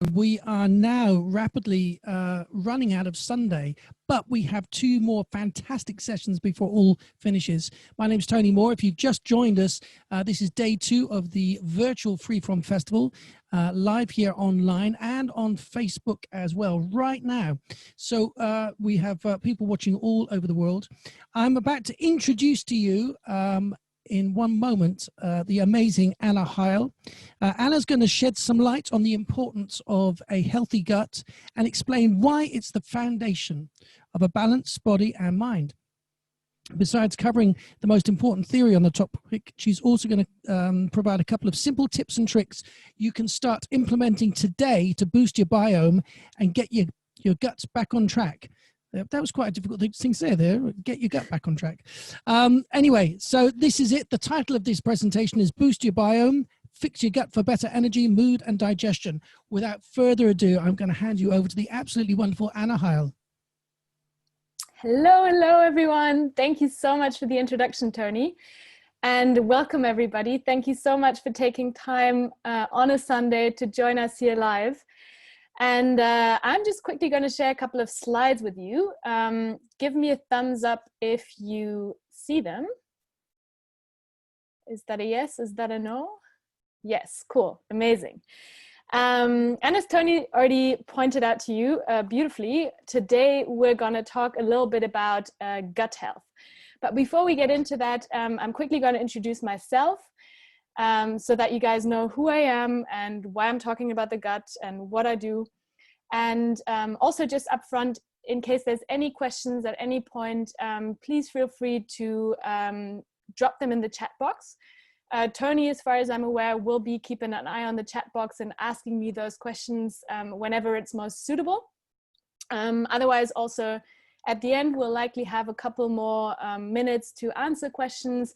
We are now rapidly running out of Sunday, but we have two more fantastic sessions before all finishes. My name is Tony Moore. If you've just joined us, this is day 2 of the virtual Freeform Festival, live here online and on Facebook as well right now. So we have people watching all over the world. I'm about to introduce to you in one moment, the amazing Anna Heil. Anna's going to shed some light on the importance of a healthy gut and explain why it's the foundation of a balanced body and mind. Besides covering the most important theory on the topic, she's also going to provide a couple of simple tips and tricks you can start implementing today to boost your biome and get your guts back on track. That was quite a difficult thing to say there. Get your gut back on track. Anyway, so this is it. The title of this presentation is Boost Your Biome, Fix Your Gut for Better Energy, Mood and Digestion. Without further ado, I'm going to hand you over to the absolutely wonderful Anna Heil. Hello, everyone. Thank you so much for the introduction, Tony. And welcome, everybody. Thank you so much for taking time on a Sunday to join us here live. And I'm just quickly going to share a couple of slides with you. Give me a thumbs up if you see them. Is that a yes? Is that a no? Yes, cool, amazing. And as Tony already pointed out to you beautifully, today we're going to talk a little bit about gut health. But before we get into that, I'm quickly going to introduce myself. So that you guys know who I am and why I'm talking about the gut and what I do. And also just upfront, in case there's any questions at any point, please feel free to drop them in the chat box. Tony, as far as I'm aware, will be keeping an eye on the chat box and asking me those questions whenever it's most suitable. Otherwise, also at the end, we'll likely have a couple more minutes to answer questions.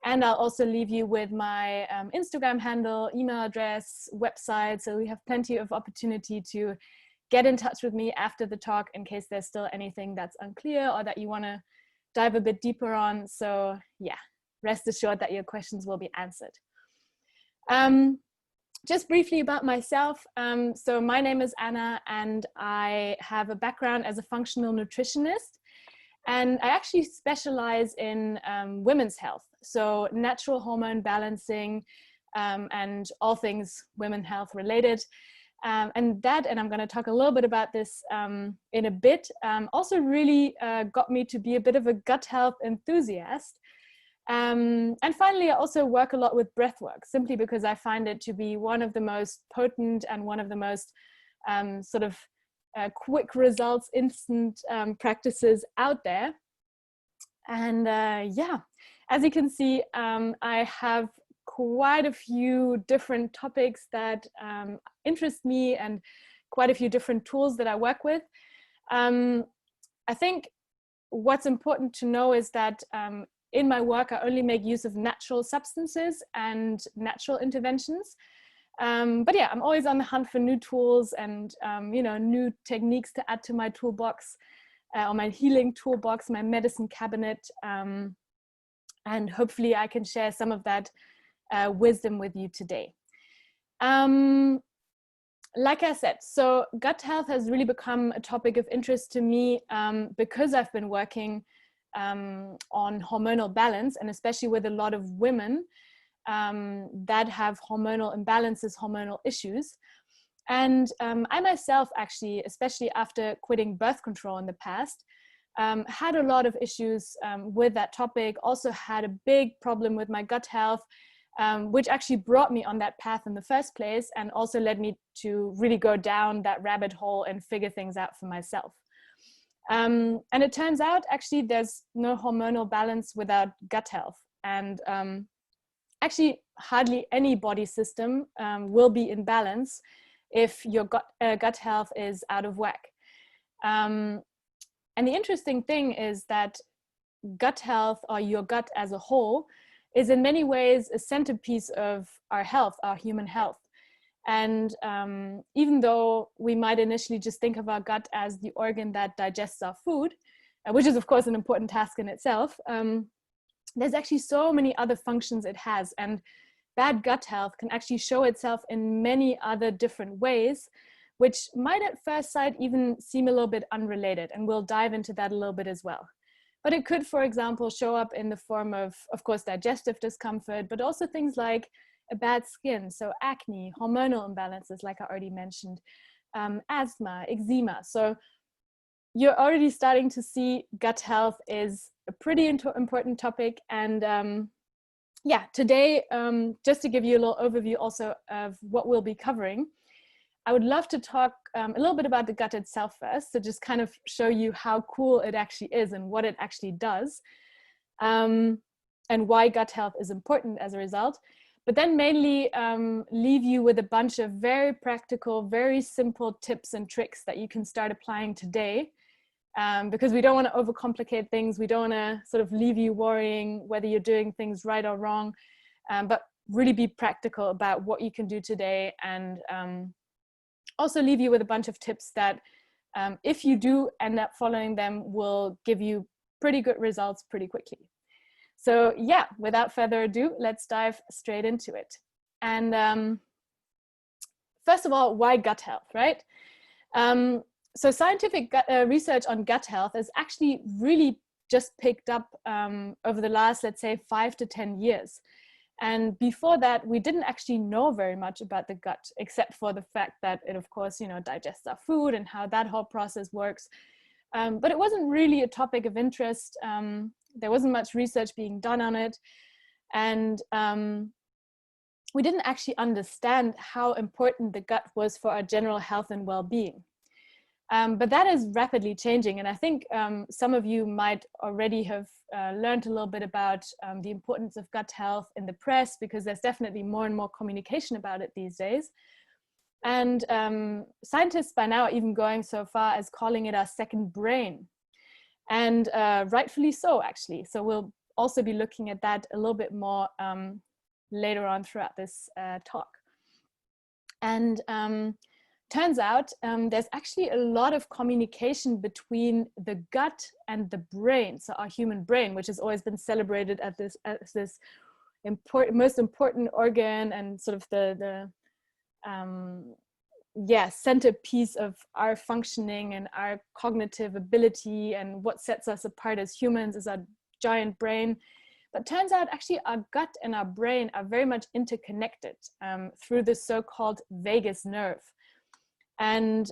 And I'll also leave you with my Instagram handle, email address, website. So we have plenty of opportunity to get in touch with me after the talk in case there's still anything that's unclear or that you want to dive a bit deeper on. So yeah, rest assured that your questions will be answered. Just briefly about myself. So my name is Anna and I have a background as a functional nutritionist. And I actually specialize in women's health, so natural hormone balancing and all things women health related. And I'm going to talk a little bit about this in a bit, also really got me to be a bit of a gut health enthusiast. And finally, I also work a lot with breath work, simply because I find it to be one of the most potent and one of the most quick results, instant practices out there. And yeah, as you can see, I have quite a few different topics that interest me and quite a few different tools that I work with. I think what's important to know is that in my work, I only make use of natural substances and natural interventions. But yeah, I'm always on the hunt for new tools and new techniques to add to my toolbox, or my healing toolbox, my medicine cabinet, and hopefully I can share some of that wisdom with you today. Like I said, so gut health has really become a topic of interest to me because I've been working on hormonal balance, and especially with a lot of women that have hormonal imbalances, hormonal issues. And I myself actually, especially after quitting birth control in the past, had a lot of issues with that topic, also had a big problem with my gut health, which actually brought me on that path in the first place and also led me to really go down that rabbit hole and figure things out for myself. And it turns out actually there's no hormonal balance without gut health. And actually hardly any body system will be in balance if your gut health is out of whack. And the interesting thing is that gut health, or your gut as a whole, is in many ways a centerpiece of our health, our human health. And even though we might initially just think of our gut as the organ that digests our food, which is of course an important task in itself, there's actually so many other functions it has. And bad gut health can actually show itself in many other different ways, which might at first sight even seem a little bit unrelated, and we'll dive into that a little bit as well. But it could, for example, show up in the form of course, digestive discomfort, but also things like a bad skin, so acne, hormonal imbalances, like I already mentioned, asthma, eczema. So you're already starting to see gut health is a pretty important topic. And yeah, today, just to give you a little overview also of what we'll be covering, I would love to talk a little bit about the gut itself first, to just kind of show you how cool it actually is and what it actually does, and why gut health is important as a result. But then mainly leave you with a bunch of very practical, very simple tips and tricks that you can start applying today, because we don't want to overcomplicate things. We don't want to sort of leave you worrying whether you're doing things right or wrong, but really be practical about what you can do today, and also leave you with a bunch of tips that if you do end up following them, will give you pretty good results pretty quickly. So yeah, without further ado, let's dive straight into it. And first of all, why gut health, right? So scientific research on gut health is actually really just picked up over the last, let's say, 5 to 10 years. And before that, we didn't actually know very much about the gut, except for the fact that it, of course, digests our food and how that whole process works. But it wasn't really a topic of interest. There wasn't much research being done on it. And we didn't actually understand how important the gut was for our general health and well-being. But that is rapidly changing. And I think some of you might already have learned a little bit about the importance of gut health in the press, because there's definitely more and more communication about it these days. And scientists by now are even going so far as calling it our second brain. And rightfully so, actually. So we'll also be looking at that a little bit more later on throughout this talk. And turns out there's actually a lot of communication between the gut and the brain. So our human brain, which has always been celebrated as this most important organ, and sort of the centerpiece of our functioning and our cognitive ability, and what sets us apart as humans is our giant brain. But turns out actually our gut and our brain are very much interconnected through the so-called vagus nerve. And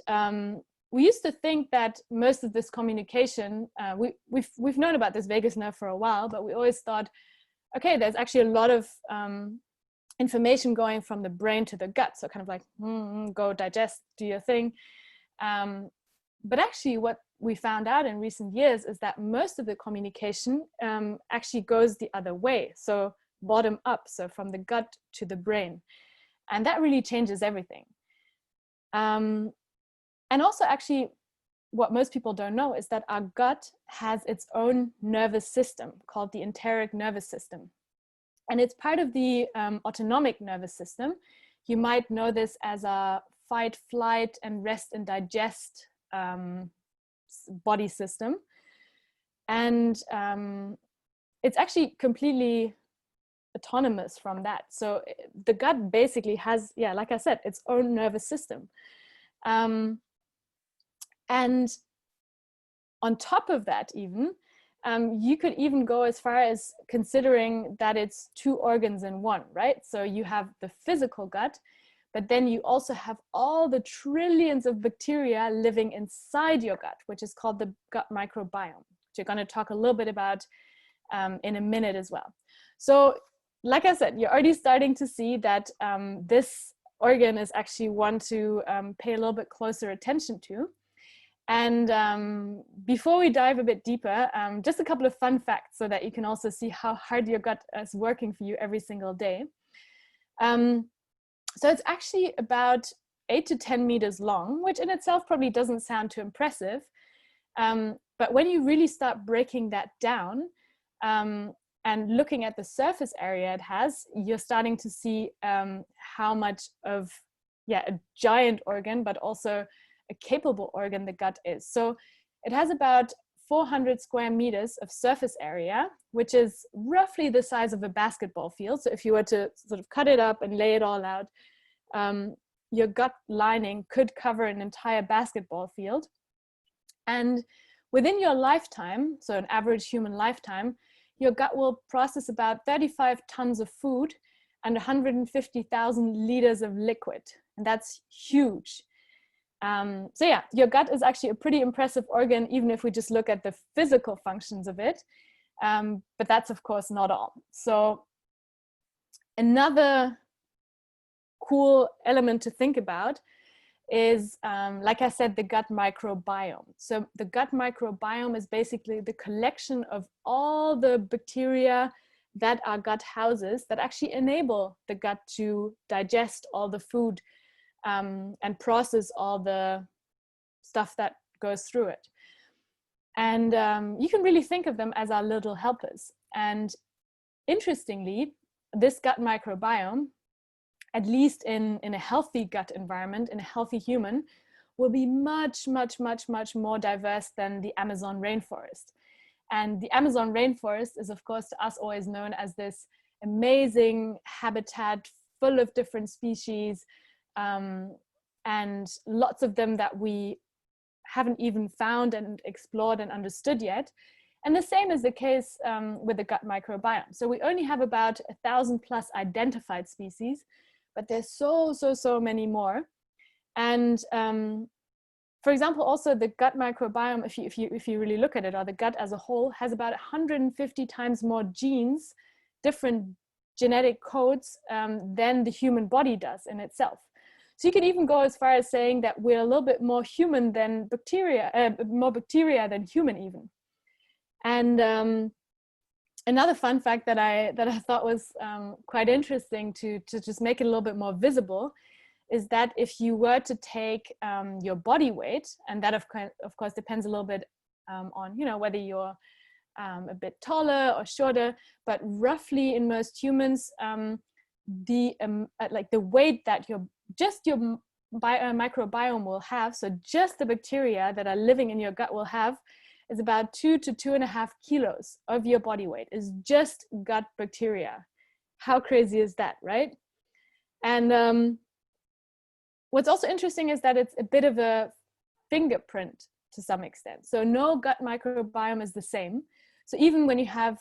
we used to think that most of this communication, we've known about this vagus nerve for a while, but we always thought, okay, there's actually a lot of information going from the brain to the gut. So kind of like, go digest, do your thing. But actually what we found out in recent years is that most of the communication actually goes the other way. So bottom up, so from the gut to the brain. And that really changes everything. And also actually what most people don't know is that our gut has its own nervous system called the enteric nervous system. And it's part of the autonomic nervous system. You might know this as a fight, flight, and rest and digest body system. And it's actually completely autonomous from that. So the gut basically has, like I said, its own nervous system. And on top of that even, you could even go as far as considering that it's two organs in one, right? So you have the physical gut, but then you also have all the trillions of bacteria living inside your gut, which is called the gut microbiome, which you're going to talk a little bit about in a minute as well. So like I said, you're already starting to see that this organ is actually one to pay a little bit closer attention to. And before we dive a bit deeper, just a couple of fun facts so that you can also see how hard your gut is working for you every single day. So it's actually about 8 to 10 meters long, which in itself probably doesn't sound too impressive. But when you really start breaking that down and looking at the surface area it has, you're starting to see how much of a giant organ, but also a capable organ the gut is. So it has about 400 square meters of surface area, which is roughly the size of a basketball field. So if you were to sort of cut it up and lay it all out, your gut lining could cover an entire basketball field. And within your lifetime, so an average human lifetime, your gut will process about 35 tons of food and 150,000 liters of liquid. And that's huge. So yeah, your gut is actually a pretty impressive organ, even if we just look at the physical functions of it. But that's of course not all. So another cool element to think about is, like I said, the gut microbiome. So the gut microbiome is basically the collection of all the bacteria that our gut houses that actually enable the gut to digest all the food and process all the stuff that goes through it. And you can really think of them as our little helpers. And interestingly, this gut microbiome, at least in a healthy gut environment, in a healthy human, will be much, much, much, much more diverse than the Amazon rainforest. And the Amazon rainforest is, of course, to us always known as this amazing habitat full of different species, and lots of them that we haven't even found and explored and understood yet. And the same is the case with the gut microbiome. So we only have about 1,000 plus identified species, but there's so many more. And for example, also the gut microbiome, if you really look at it, or the gut as a whole, has about 150 times more genes, different genetic codes than the human body does in itself. So you could even go as far as saying that we're a little bit more human than bacteria, more bacteria than human even. And another fun fact that I thought was quite interesting to just make it a little bit more visible is that if you were to take your body weight, and that of course depends a little bit on, you know, whether you're a bit taller or shorter, but roughly in most humans, like the weight that your microbiome will have, so just the bacteria that are living in your gut will have, is about 2 to 2.5 kilos of your body weight is just gut bacteria. How crazy is that, right? And what's also interesting is that it's a bit of a fingerprint to some extent. So no gut microbiome is the same. So even when you have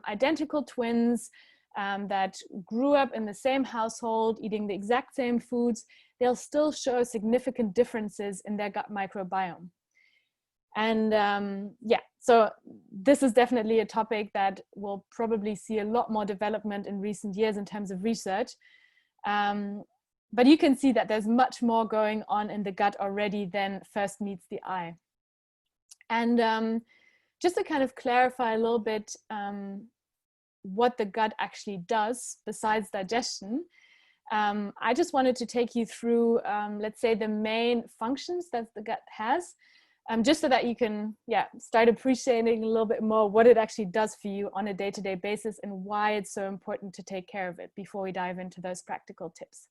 identical twins that grew up in the same household, eating the exact same foods, they'll still show significant differences in their gut microbiome. And yeah, so this is definitely a topic that will probably see a lot more development in recent years in terms of research. But you can see that there's much more going on in the gut already than first meets the eye. And just to kind of clarify a little bit what the gut actually does besides digestion, I just wanted to take you through, let's say, the main functions that the gut has, just so that you can, start appreciating a little bit more what it actually does for you on a day-to-day basis and why it's so important to take care of it before we dive into those practical tips.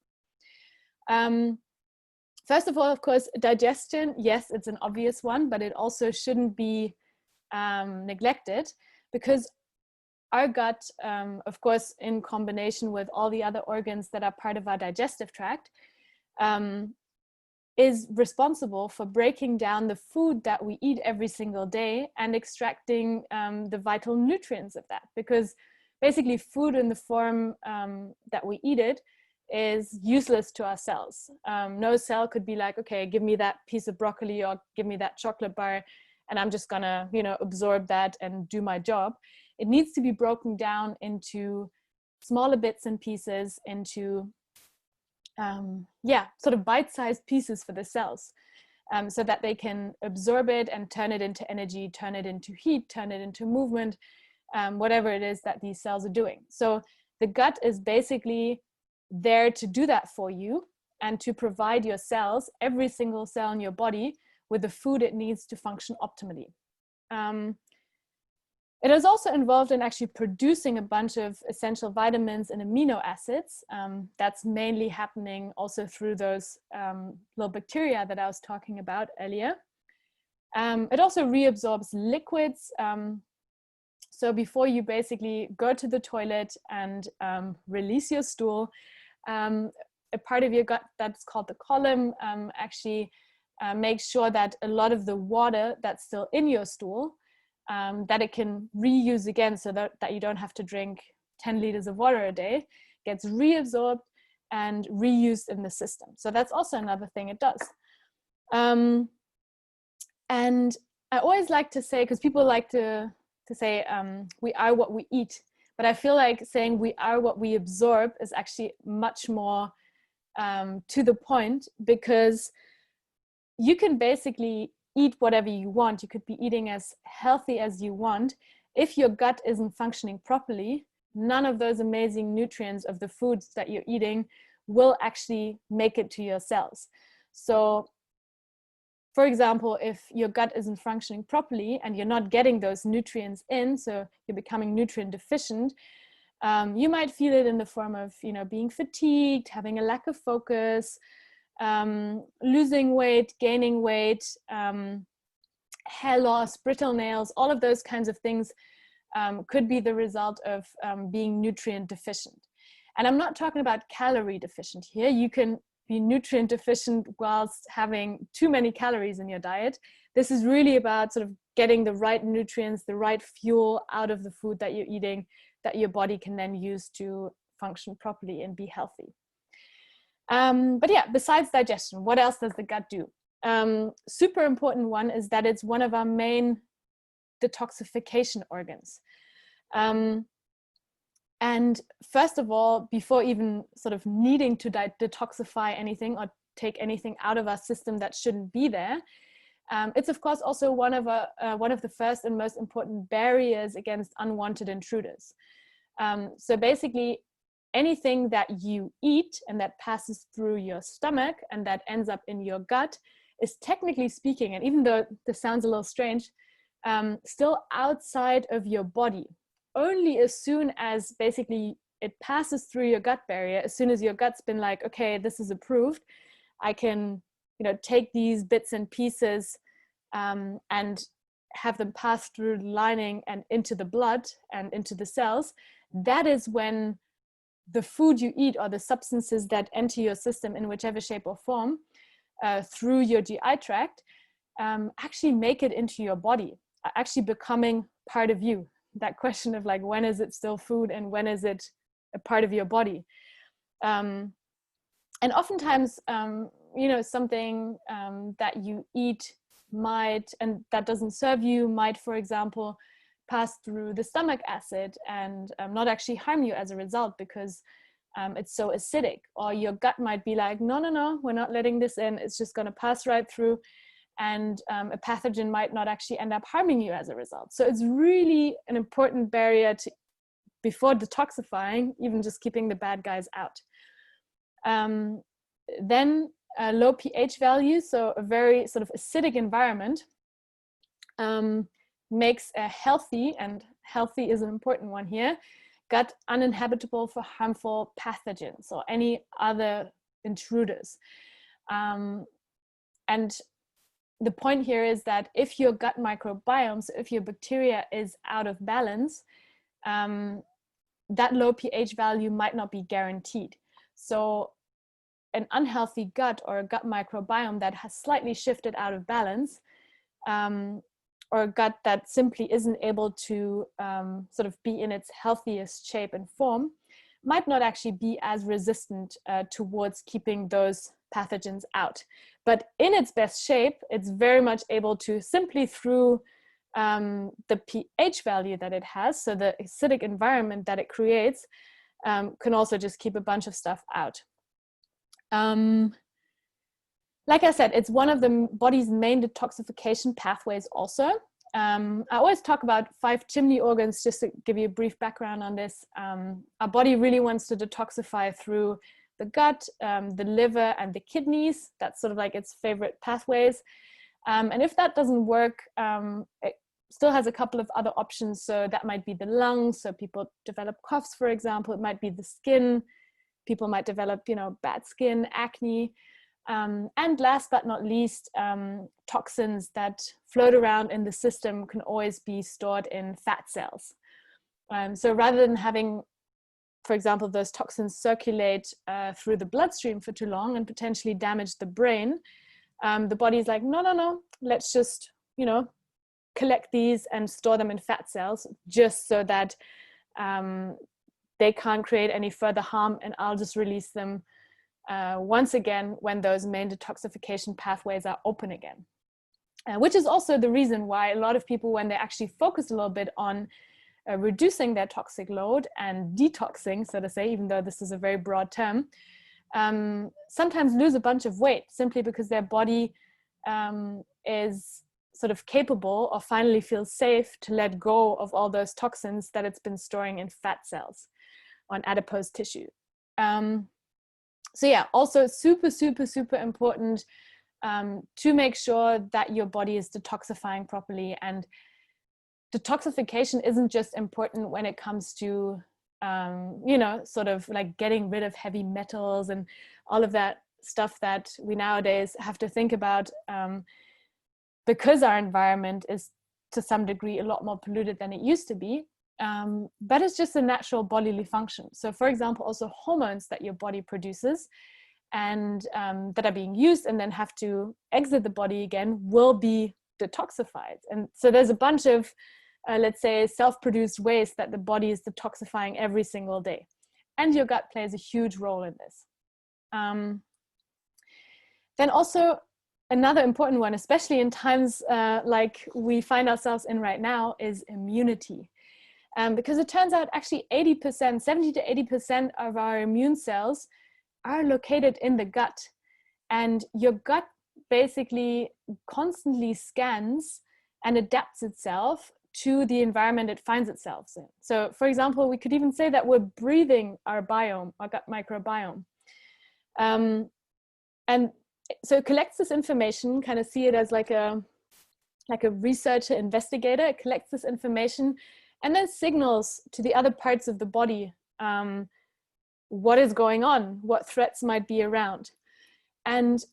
First of all, of course, digestion, yes, it's an obvious one, but it also shouldn't be neglected, because our gut, of course, in combination with all the other organs that are part of our digestive tract, is responsible for breaking down the food that we eat every single day and extracting the vital nutrients of that. Because basically food in the form that we eat it is useless to our cells. No cell could be like, okay, give me that piece of broccoli or give me that chocolate bar, and I'm just gonna, absorb that and do my job. It needs to be broken down into smaller bits and pieces, into sort of bite-sized pieces for the cells, so that they can absorb it and turn it into energy, turn it into heat, turn it into movement, whatever it is that these cells are doing. So the gut is basically there to do that for you and to provide your cells, every single cell in your body, with the food it needs to function optimally. It is also involved in actually producing a bunch of essential vitamins and amino acids. That's mainly happening also through those little bacteria that I was talking about earlier. It also reabsorbs liquids. So before you basically go to the toilet and release your stool, a part of your gut that's called the column actually makes sure that a lot of the water that's still in your stool, that it can reuse again, so that you don't have to drink 10 liters of water a day, gets reabsorbed and reused in the system. So that's also another thing it does. And I always like to say, because people like to say we are what we eat, but I feel like saying we are what we absorb is actually much more to the point, because you can basically eat whatever you want. You could be eating as healthy as you want. If your gut isn't functioning properly, none of those amazing nutrients of the foods that you're eating will actually make it to your cells. So for example, if your gut isn't functioning properly and you're not getting those nutrients in, so you're becoming nutrient deficient, you might feel it in the form of, being fatigued, having a lack of focus, losing weight, gaining weight, hair loss, brittle nails, all of those kinds of things could be the result of being nutrient deficient. And I'm not talking about calorie deficient here. You can be nutrient deficient whilst having too many calories in your diet. This is really about sort of getting the right nutrients, the right fuel out of the food that you're eating, that your body can then use to function properly and be healthy. But yeah, besides digestion, what else does the gut do? Super important one is that it's one of our main detoxification organs. And first of all, before even sort of needing to detoxify anything or take anything out of our system that shouldn't be there, it's of course also one of the first and most important barriers against unwanted intruders. So basically, anything that you eat and that passes through your stomach and that ends up in your gut is, technically speaking, and even though this sounds a little strange, still outside of your body. Only as soon as basically it passes through your gut barrier, as soon as your gut's been like, okay, this is approved, I can, take these bits and pieces and have them pass through the lining and into the blood and into the cells. That is when the food you eat, or the substances that enter your system in whichever shape or form through your GI tract, actually make it into your body, actually becoming part of you. That question of like, when is it still food and when is it a part of your body? And oftentimes, something that you eat might, and that doesn't serve you, might, for example, pass through the stomach acid and not actually harm you as a result, because it's so acidic. Or your gut might be like, no, we're not letting this in. It's just going to pass right through. And a pathogen might not actually end up harming you as a result. So it's really an important barrier to, before detoxifying, even just keeping the bad guys out. Then low pH value, so a very sort of acidic environment, makes a healthy, and healthy is an important one here, gut uninhabitable for harmful pathogens or any other intruders. And the point here is that if your gut microbiome, so if your bacteria is out of balance, that low pH value might not be guaranteed. So an unhealthy gut, or a gut microbiome that has slightly shifted out of balance, or a gut that simply isn't able to sort of be in its healthiest shape and form, might not actually be as resistant towards keeping those pathogens out. But in its best shape, it's very much able to, simply through the pH value that it has, so the acidic environment that it creates, can also just keep a bunch of stuff out. Like I said, it's one of the body's main detoxification pathways also. I always talk about 5 chimney organs, just to give you a brief background on this. Our body really wants to detoxify through the gut, the liver, and the kidneys. That's sort of like its favorite pathways. And if that doesn't work, it still has a couple of other options. So that might be the lungs. So people develop coughs, for example. It might be the skin. People might develop, bad skin, acne. And last but not least, toxins that float around in the system can always be stored in fat cells. So rather than having for example, those toxins circulate through the bloodstream for too long and potentially damage the brain, the body's like, no, no, no, let's just, you know, collect these and store them in fat cells just so that they can't create any further harm, and I'll just release them once again when those main detoxification pathways are open again. Which is also the reason why a lot of people, when they actually focus a little bit on reducing their toxic load and detoxing, so to say, even though this is a very broad term, sometimes lose a bunch of weight simply because their body is sort of capable or finally feels safe to let go of all those toxins that it's been storing in fat cells on adipose tissue. So yeah, also super, super, super important to make sure that your body is detoxifying properly. And detoxification isn't just important when it comes to, you know, sort of like getting rid of heavy metals and all of that stuff that we nowadays have to think about, because our environment is to some degree a lot more polluted than it used to be. But it's just a natural bodily function. So for example, also hormones that your body produces and that are being used and then have to exit the body again will be detoxified. And so there's a bunch of, let's say, self-produced waste that the body is detoxifying every single day. And your gut plays a huge role in this. Then also another important one, especially in times like we find ourselves in right now, is immunity. Because it turns out actually 80%, 70 to 80% of our immune cells are located in the gut. And your gut basically constantly scans and adapts itself to the environment it finds itself in. So for example, we could even say that we're breathing our biome, our gut microbiome. And so it collects this information, kind of see it as like a researcher, investigator. It collects this information and then signals to the other parts of the body what is going on, what threats might be around. And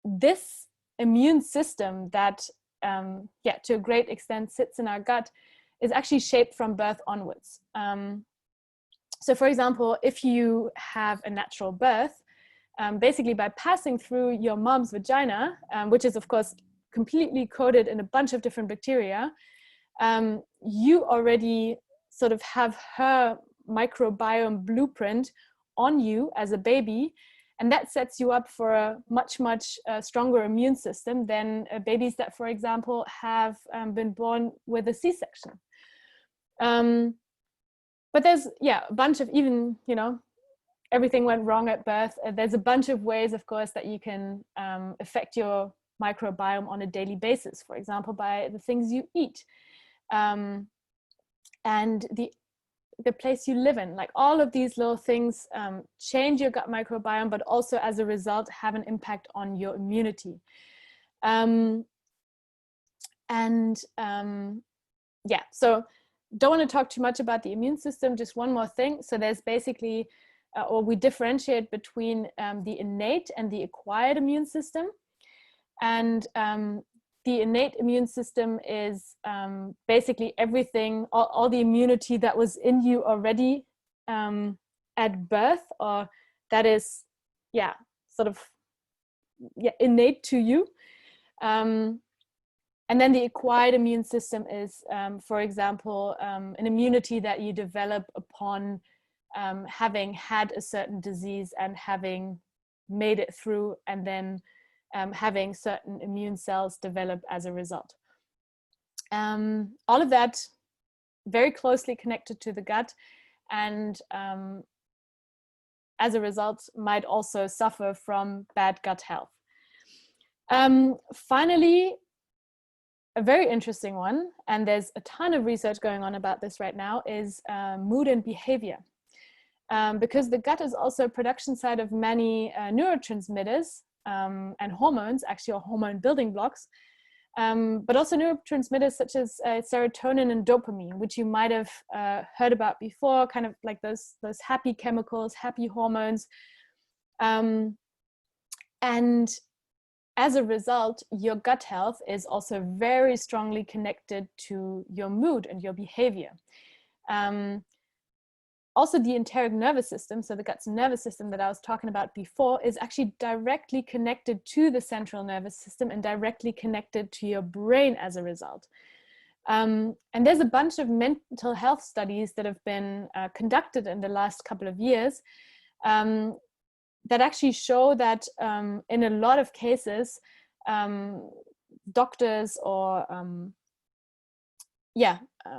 this immune system that, yeah, to a great extent sits in our gut is actually shaped from birth onwards. So for example, if you have a natural birth, basically by passing through your mom's vagina, which is of course completely coated in a bunch of different bacteria, you already sort of have her microbiome blueprint on you as a baby, and that sets you up for a much, much stronger immune system than babies that, for example, have been born with a C-section. But there's, yeah, a bunch of, even, you know, everything went wrong at birth. There's a bunch of ways, of course, that you can affect your microbiome on a daily basis, for example, by the things you eat. And the place you live in, like all of these little things change your gut microbiome, but also as a result have an impact on your immunity. Yeah, so don't want to talk too much about the immune system, just one more thing. So there's basically, or we differentiate between the innate and the acquired immune system. And the innate immune system is basically everything, all the immunity that was in you already at birth, or that is, yeah, sort of, yeah, innate to you. And then the acquired immune system is, for example, an immunity that you develop upon having had a certain disease and having made it through, and then having certain immune cells develop as a result. All of that very closely connected to the gut, and as a result might also suffer from bad gut health. Finally, a very interesting one, and there's a ton of research going on about this right now, is mood and behavior. Because the gut is also a production site of many neurotransmitters and hormones, actually, or hormone building blocks, but also neurotransmitters such as serotonin and dopamine, which you might have heard about before, kind of like those happy chemicals, happy hormones. And as a result, your gut health is also very strongly connected to your mood and your behavior. Also, the enteric nervous system, so the gut's nervous system that I was talking about before, is actually directly connected to the central nervous system and directly connected to your brain as a result. And there's a bunch of mental health studies that have been conducted in the last couple of years that actually show that in a lot of cases, doctors or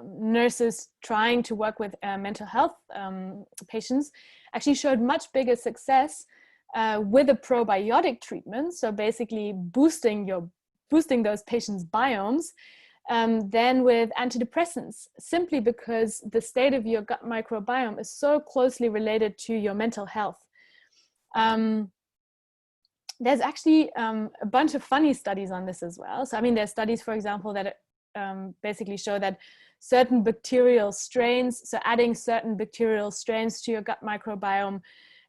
nurses trying to work with mental health patients actually showed much bigger success with a probiotic treatment. So basically boosting those patients' biomes than with antidepressants, simply because the state of your gut microbiome is so closely related to your mental health. There's actually a bunch of funny studies on this as well. So I mean, there's studies, for example, that basically show that certain bacterial strains, so adding certain bacterial strains to your gut microbiome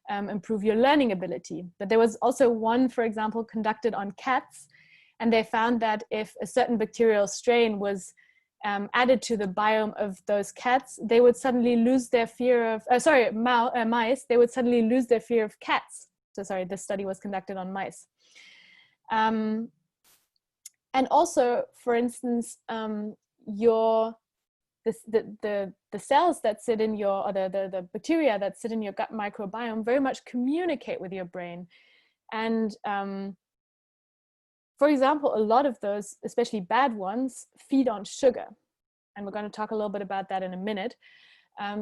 improve your learning ability. But there was also one, for example, conducted on cats, and they found that if a certain bacterial strain was added to the biome of those cats, they would suddenly lose their fear of, mice, they would suddenly lose their fear of cats. So sorry, this study was conducted on mice. And also, for instance, the cells that sit in your, or the bacteria that sit in your gut microbiome very much communicate with your brain. And for example, a lot of those, especially bad ones, feed on sugar. And we're going to talk a little bit about that in a minute.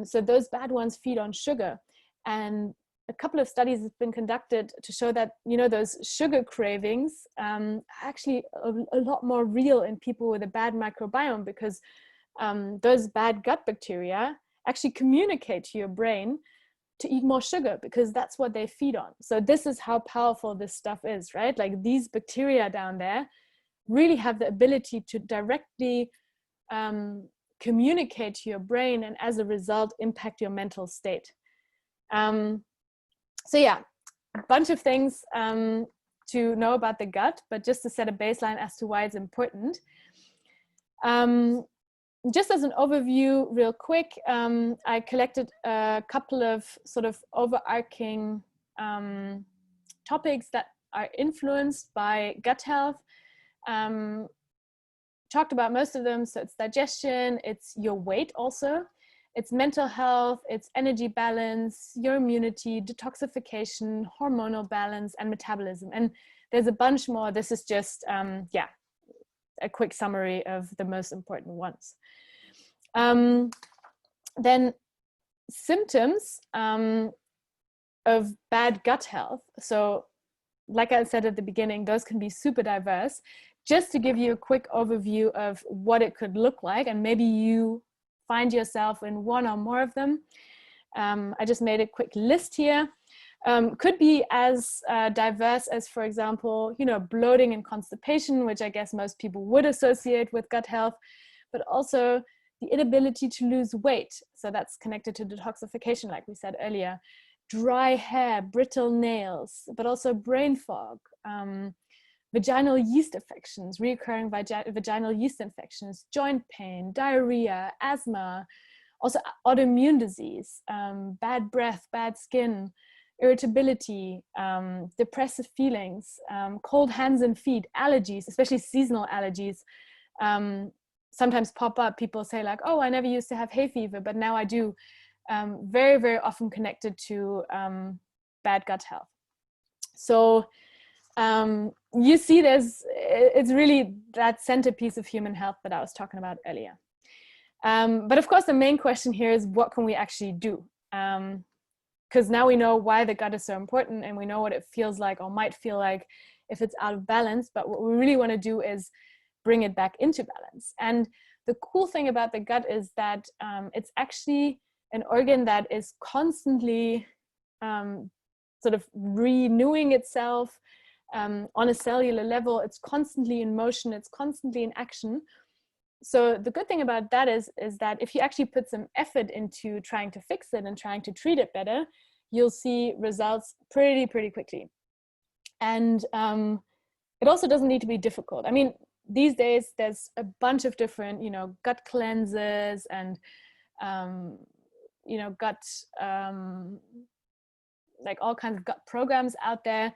So those bad ones feed on sugar. And a couple of studies have been conducted to show that, you know, those sugar cravings are actually a lot more real in people with a bad microbiome, because those bad gut bacteria actually communicate to your brain to eat more sugar, because that's what they feed on. So this is how powerful this stuff is, right? Like, these bacteria down there really have the ability to directly communicate to your brain, and as a result impact your mental state. So yeah, a bunch of things to know about the gut, but just to set a baseline as to why it's important. Just as an overview real quick, I collected a couple of sort of overarching topics that are influenced by gut health. Talked about most of them. So it's digestion, it's your weight also, it's mental health, it's energy balance, your immunity, detoxification, hormonal balance, and metabolism. And there's a bunch more. This is just, a quick summary of the most important ones. Then symptoms of bad gut health. So like I said at the beginning, those can be super diverse. Just to give you a quick overview of what it could look like, and maybe you find yourself in one or more of them. I just made a quick list here. Could be as diverse as, for example, you know, bloating and constipation, which I guess most people would associate with gut health, but also the inability to lose weight. So that's connected to detoxification, like we said earlier. Dry hair, brittle nails, but also brain fog, vaginal yeast infections, recurring vaginal yeast infections, joint pain, diarrhea, asthma, also autoimmune disease, bad breath, bad skin, irritability, depressive feelings, cold hands and feet, allergies, especially seasonal allergies, sometimes pop up. People say like, oh, I never used to have hay fever, but now I do. Very, very often connected to bad gut health. So you see, it's really that centerpiece of human health that I was talking about earlier. But of course, the main question here is, what can we actually do? Because now we know why the gut is so important, and we know what it feels like or might feel like if it's out of balance. But what we really want to do is bring it back into balance. And the cool thing about the gut is that it's actually an organ that is constantly sort of renewing itself on a cellular level. It's constantly in motion, it's constantly in action. So the good thing about that is that if you actually put some effort into trying to fix it and trying to treat it better, you'll see results pretty quickly. And it also doesn't need to be difficult. I mean, these days there's a bunch of different, you know, gut cleanses and gut, like all kinds of gut programs out there.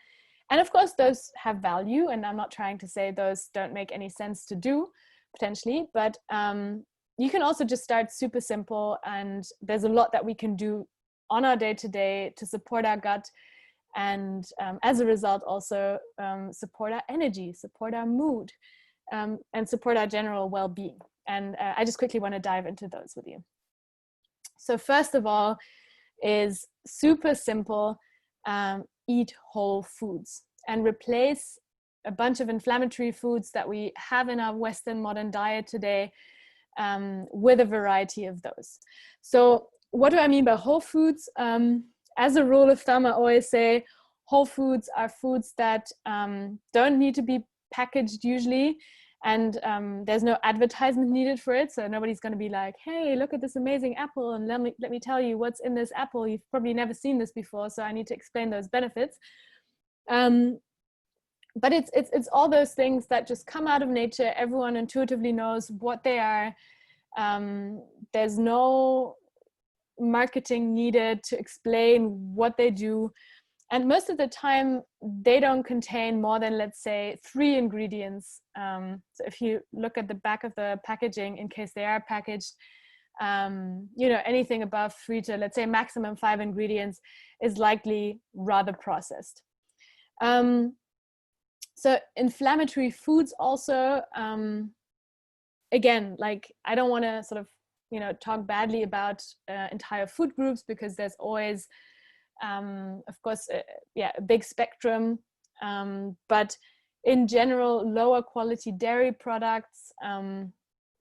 And of course, those have value. And I'm not trying to say those don't make any sense to do potentially, but you can also just start super simple. And there's a lot that we can do on our day-to-day to support our gut. And as a result, also support our energy, support our mood, and support our general well-being. And I just quickly want to dive into those with you. So first of all is super simple, eat whole foods and replace a bunch of inflammatory foods that we have in our Western modern diet today with a variety of those. So what do I mean by whole foods? As a rule of thumb, I always say whole foods are foods that don't need to be packaged usually, and there's no advertisement needed for it. So nobody's going to be like, hey, look at this amazing apple, and let me tell you what's in this apple. You've probably never seen this before, so I need to explain those benefits. But it's all those things that just come out of nature. Everyone intuitively knows what they are. There's no marketing needed to explain what they do. And most of the time, they don't contain more than, let's say, 3 ingredients. So if you look at the back of the packaging, in case they are packaged, anything above 3 to, let's say, maximum 5 ingredients is likely rather processed. So inflammatory foods also, again, like I don't want to sort of, talk badly about entire food groups, because there's always, of course, a big spectrum. But in general, lower quality dairy products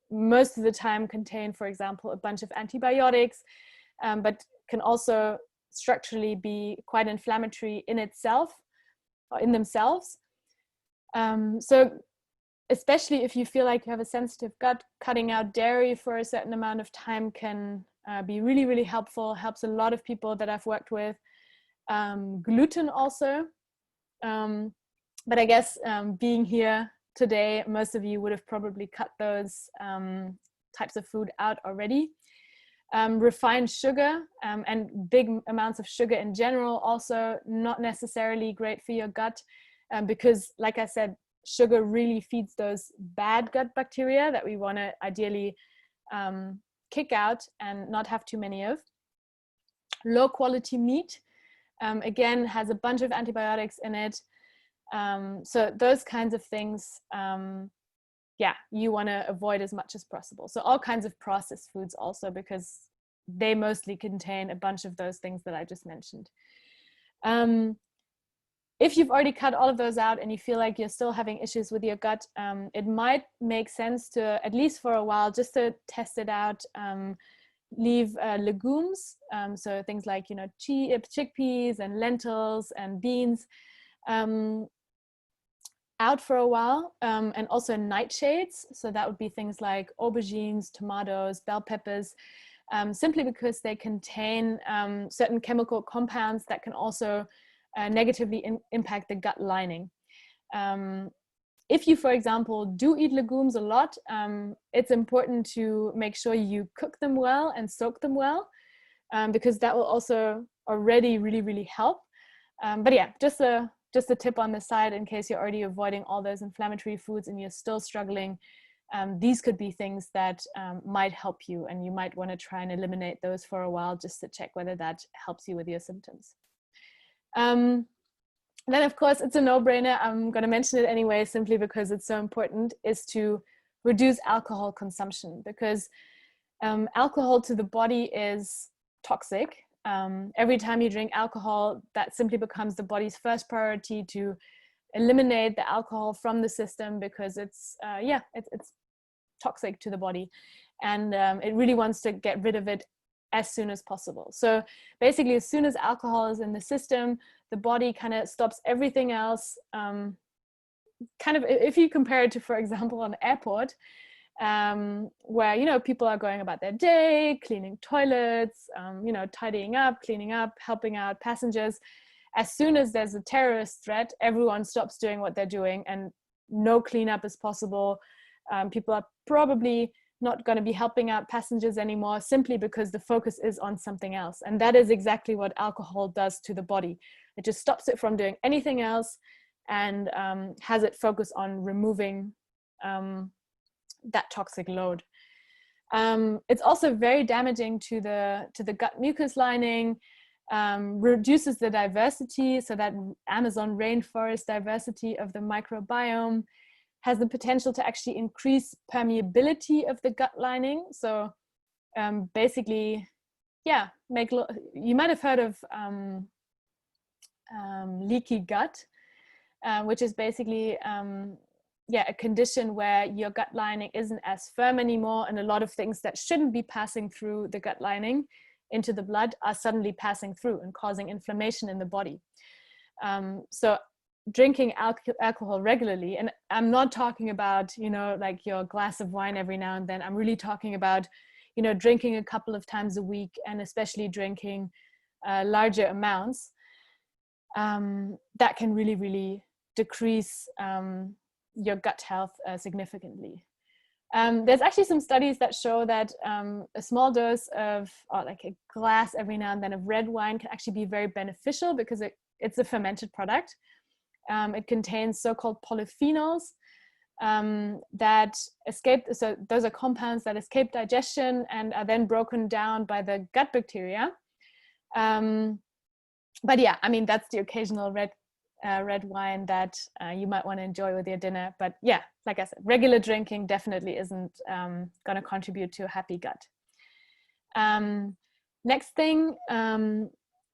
most of the time contain, for example, a bunch of antibiotics, but can also structurally be quite inflammatory in itself or in themselves. So especially if you feel like you have a sensitive gut, cutting out dairy for a certain amount of time can be really, really helpful. Helps a lot of people that I've worked with. Gluten also. But I guess being here today, most of you would have probably cut those types of food out already. Refined sugar and big amounts of sugar in general, also not necessarily great for your gut, because like I said, sugar really feeds those bad gut bacteria that we want to ideally kick out and not have too many of. Low quality meat, again, has a bunch of antibiotics in it. So those kinds of things, you want to avoid as much as possible. So all kinds of processed foods also, because they mostly contain a bunch of those things that I just mentioned. If you've already cut all of those out and you feel like you're still having issues with your gut, it might make sense to, at least for a while, just to test it out, leave legumes, so things like, chickpeas and lentils and beans, out for a while, and also nightshades. So that would be things like aubergines, tomatoes, bell peppers, simply because they contain certain chemical compounds that can also negatively impact the gut lining. If you, for example, do eat legumes a lot, it's important to make sure you cook them well and soak them well, because that will also already really, really help. But yeah, just a tip on the side, in case you're already avoiding all those inflammatory foods and you're still struggling, these could be things that might help you, and you might want to try and eliminate those for a while just to check whether that helps you with your symptoms. Then of course it's a no-brainer, I'm going to mention it anyway simply because it's so important, is to reduce alcohol consumption, because alcohol to the body is toxic. Every time you drink alcohol, that simply becomes the body's first priority to eliminate the alcohol from the system, because it's toxic to the body, and it really wants to get rid of it as soon as possible. So basically, as soon as alcohol is in the system, the body kind of stops everything else. Kind of, if you compare it to, for example, an airport, where people are going about their day, cleaning toilets, tidying up, cleaning up, helping out passengers. As soon as there's a terrorist threat, everyone stops doing what they're doing, and no cleanup is possible. People are probably not going to be helping out passengers anymore, simply because the focus is on something else. And that is exactly what alcohol does to the body. It just stops it from doing anything else, and has it focus on removing that toxic load. It's also very damaging to the gut mucus lining, reduces the diversity, so that Amazon rainforest diversity of the microbiome, has the potential to actually increase permeability of the gut lining. So basically, yeah, you might have heard of leaky gut, which is basically a condition where your gut lining isn't as firm anymore, and a lot of things that shouldn't be passing through the gut lining into the blood are suddenly passing through and causing inflammation in the body. So drinking alcohol regularly, and I'm not talking about, like your glass of wine every now and then. I'm really talking about, drinking a couple of times a week, and especially drinking larger amounts, that can really, really decrease your gut health significantly. There's actually some studies that show that a small dose of, like a glass every now and then of red wine can actually be very beneficial, because it's a fermented product. It contains so-called polyphenols that escape, so those are compounds that escape digestion and are then broken down by the gut bacteria. But yeah, I mean, that's the occasional red wine that you might want to enjoy with your dinner. But yeah, like I said, regular drinking definitely isn't going to contribute to a happy gut. Next thing,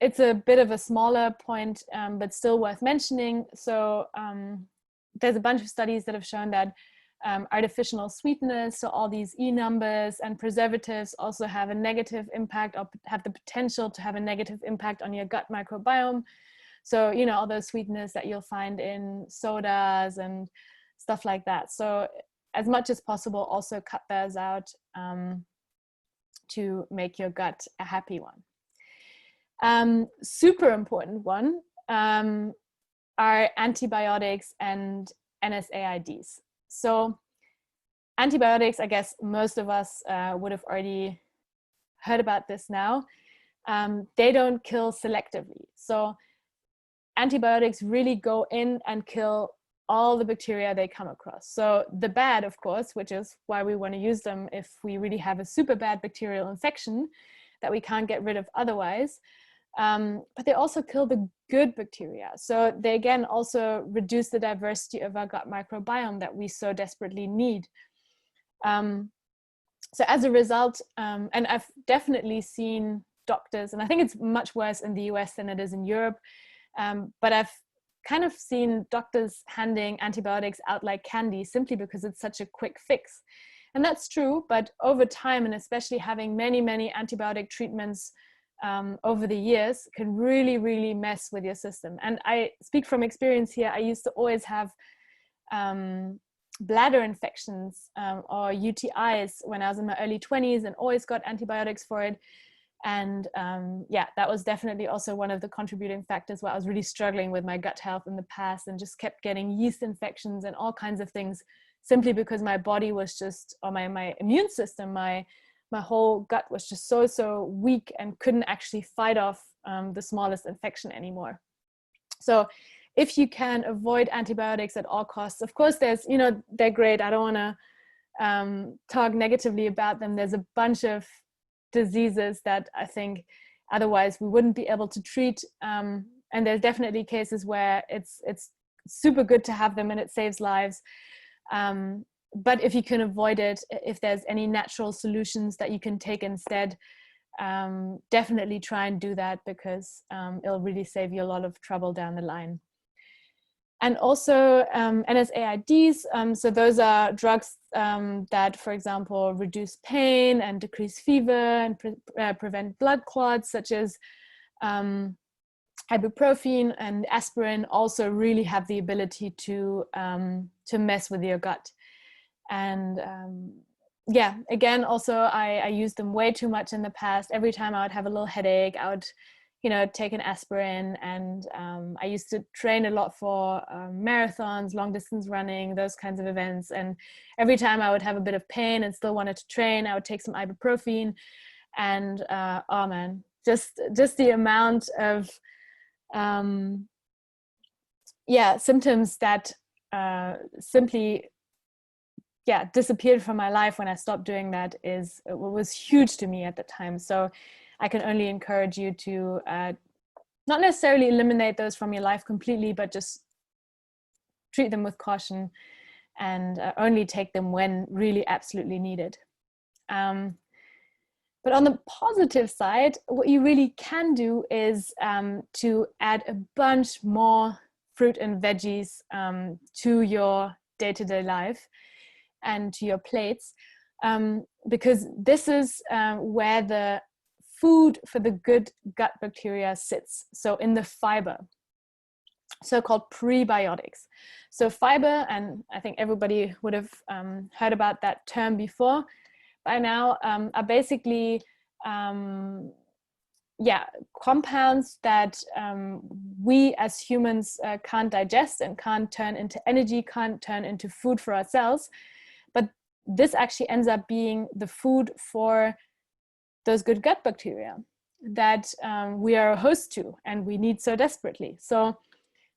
it's a bit of a smaller point, but still worth mentioning. So there's a bunch of studies that have shown that artificial sweeteners, so all these E numbers and preservatives, also have a negative impact, or have the potential to have a negative impact on your gut microbiome. So, all those sweeteners that you'll find in sodas and stuff like that. So as much as possible, also cut those out to make your gut a happy one. Super important one are antibiotics and NSAIDs. So antibiotics, I guess most of us would have already heard about this now. They don't kill selectively. So antibiotics really go in and kill all the bacteria they come across. So the bad, of course, which is why we want to use them if we really have a super bad bacterial infection that we can't get rid of otherwise. But they also kill the good bacteria. So they again also reduce the diversity of our gut microbiome that we so desperately need. So as a result, and I've definitely seen doctors, and I think it's much worse in the US than it is in Europe, but I've kind of seen doctors handing antibiotics out like candy simply because it's such a quick fix. And that's true, but over time, and especially having many, many antibiotic treatments over the years, can really, really mess with your system. And I speak from experience here. I used to always have bladder infections or UTIs when I was in my early 20s, and always got antibiotics for it. And yeah, that was definitely also one of the contributing factors where I was really struggling with my gut health in the past, and just kept getting yeast infections and all kinds of things, simply because my body was just, or my immune system, my whole gut was just so weak and couldn't actually fight off the smallest infection anymore. So if you can avoid antibiotics at all costs, of course, there's, they're great. I don't want to talk negatively about them. There's a bunch of diseases that I think otherwise we wouldn't be able to treat. And there's definitely cases where it's super good to have them and it saves lives. But if you can avoid it, if there's any natural solutions that you can take instead, definitely try and do that, because it'll really save you a lot of trouble down the line. And also NSAIDs, so those are drugs that, for example, reduce pain and decrease fever and prevent blood clots, such as ibuprofen and aspirin, also really have the ability to mess with your gut. And yeah, again, also I used them way too much in the past. Every time I would have a little headache, I would, take an aspirin. And I used to train a lot for marathons, long distance running, those kinds of events. And every time I would have a bit of pain and still wanted to train, I would take some ibuprofen. And oh man, just the amount of symptoms that simply disappeared from my life when I stopped doing that was huge to me at the time. So I can only encourage you to not necessarily eliminate those from your life completely, but just treat them with caution and only take them when really absolutely needed. But on the positive side, what you really can do is to add a bunch more fruit and veggies to your day-to-day life and to your plates, because this is where the food for the good gut bacteria sits. So in the fiber, so-called prebiotics. So fiber, and I think everybody would have heard about that term before by now, are basically compounds that we as humans can't digest and can't turn into energy, can't turn into food for our cells. But this actually ends up being the food for those good gut bacteria that we are a host to and we need so desperately. So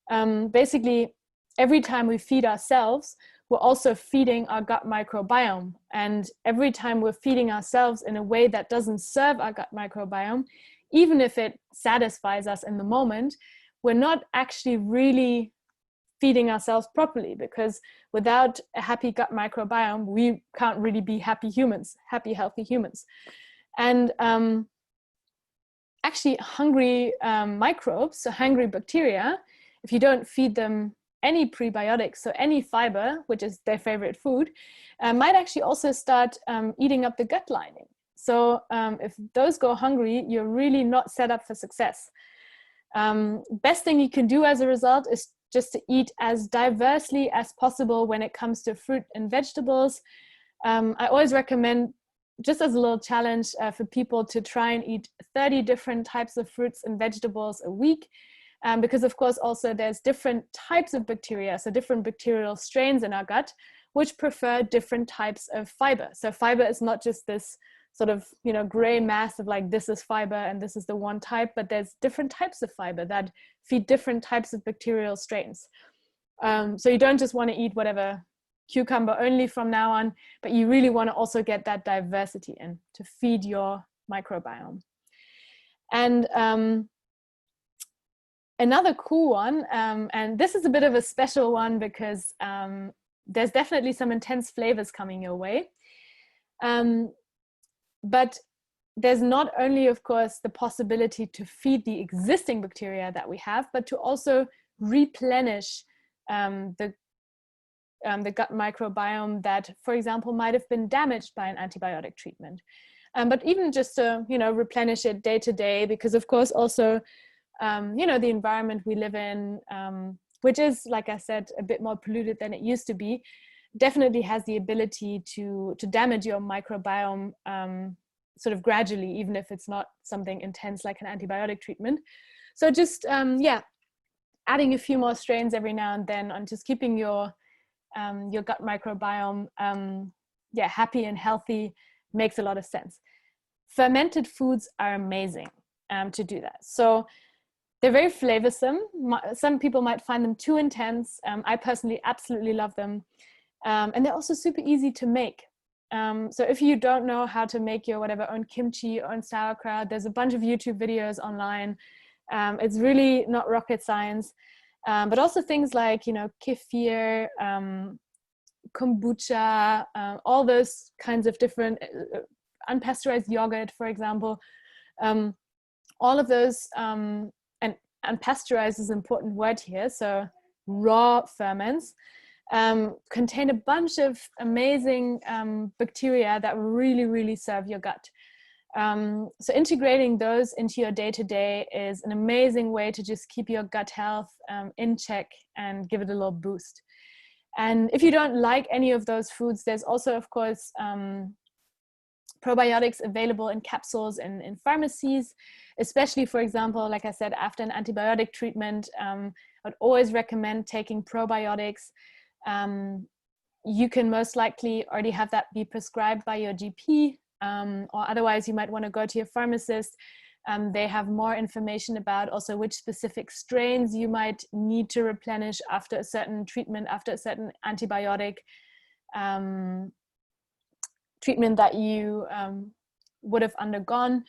basically, every time we feed ourselves, we're also feeding our gut microbiome. And every time we're feeding ourselves in a way that doesn't serve our gut microbiome, even if it satisfies us in the moment, we're not actually really feeding ourselves properly, because without a happy gut microbiome, we can't really be happy humans, happy, healthy humans. And actually hungry microbes, so hungry bacteria, if you don't feed them any prebiotics, so any fiber, which is their favorite food, might actually also start eating up the gut lining. So if those go hungry, you're really not set up for success. Best thing you can do as a result is just to eat as diversely as possible when it comes to fruit and vegetables. I always recommend, just as a little challenge for people, to try and eat 30 different types of fruits and vegetables a week. Because of course also there's different types of bacteria, so different bacterial strains in our gut, which prefer different types of fiber. So fiber is not just this sort of, gray mass of like, this is fiber and this is the one type, but there's different types of fiber that feed different types of bacterial strains. So you don't just want to eat whatever cucumber only from now on, but you really want to also get that diversity in to feed your microbiome. And another cool one, and this is a bit of a special one because there's definitely some intense flavors coming your way. But there's not only, of course, the possibility to feed the existing bacteria that we have, but to also replenish the gut microbiome that, for example, might have been damaged by an antibiotic treatment. But even just to, replenish it day to day, because of course also, the environment we live in, which is, like I said, a bit more polluted than it used to be, definitely has the ability to damage your microbiome sort of gradually, even if it's not something intense like an antibiotic treatment. So just, adding a few more strains every now and then on just keeping your gut microbiome happy and healthy makes a lot of sense. Fermented foods are amazing to do that. So they're very flavorsome. Some people might find them too intense. I personally absolutely love them. And they're also super easy to make. So if you don't know how to make your whatever own kimchi or own sauerkraut, there's a bunch of YouTube videos online. It's really not rocket science. But also things like, kefir, kombucha, all those kinds of different unpasteurized yogurt, for example. All of those, and unpasteurized is an important word here, so raw ferments, contain a bunch of amazing bacteria that really, really serve your gut. So integrating those into your day-to-day is an amazing way to just keep your gut health in check and give it a little boost. And if you don't like any of those foods, there's also, of course, probiotics available in capsules in pharmacies, especially, for example, like I said, after an antibiotic treatment. I'd always recommend taking probiotics. You can most likely already have that be prescribed by your GP, or otherwise you might want to go to your pharmacist. They have more information about also which specific strains you might need to replenish after a certain treatment, after a certain antibiotic treatment that you would have undergone.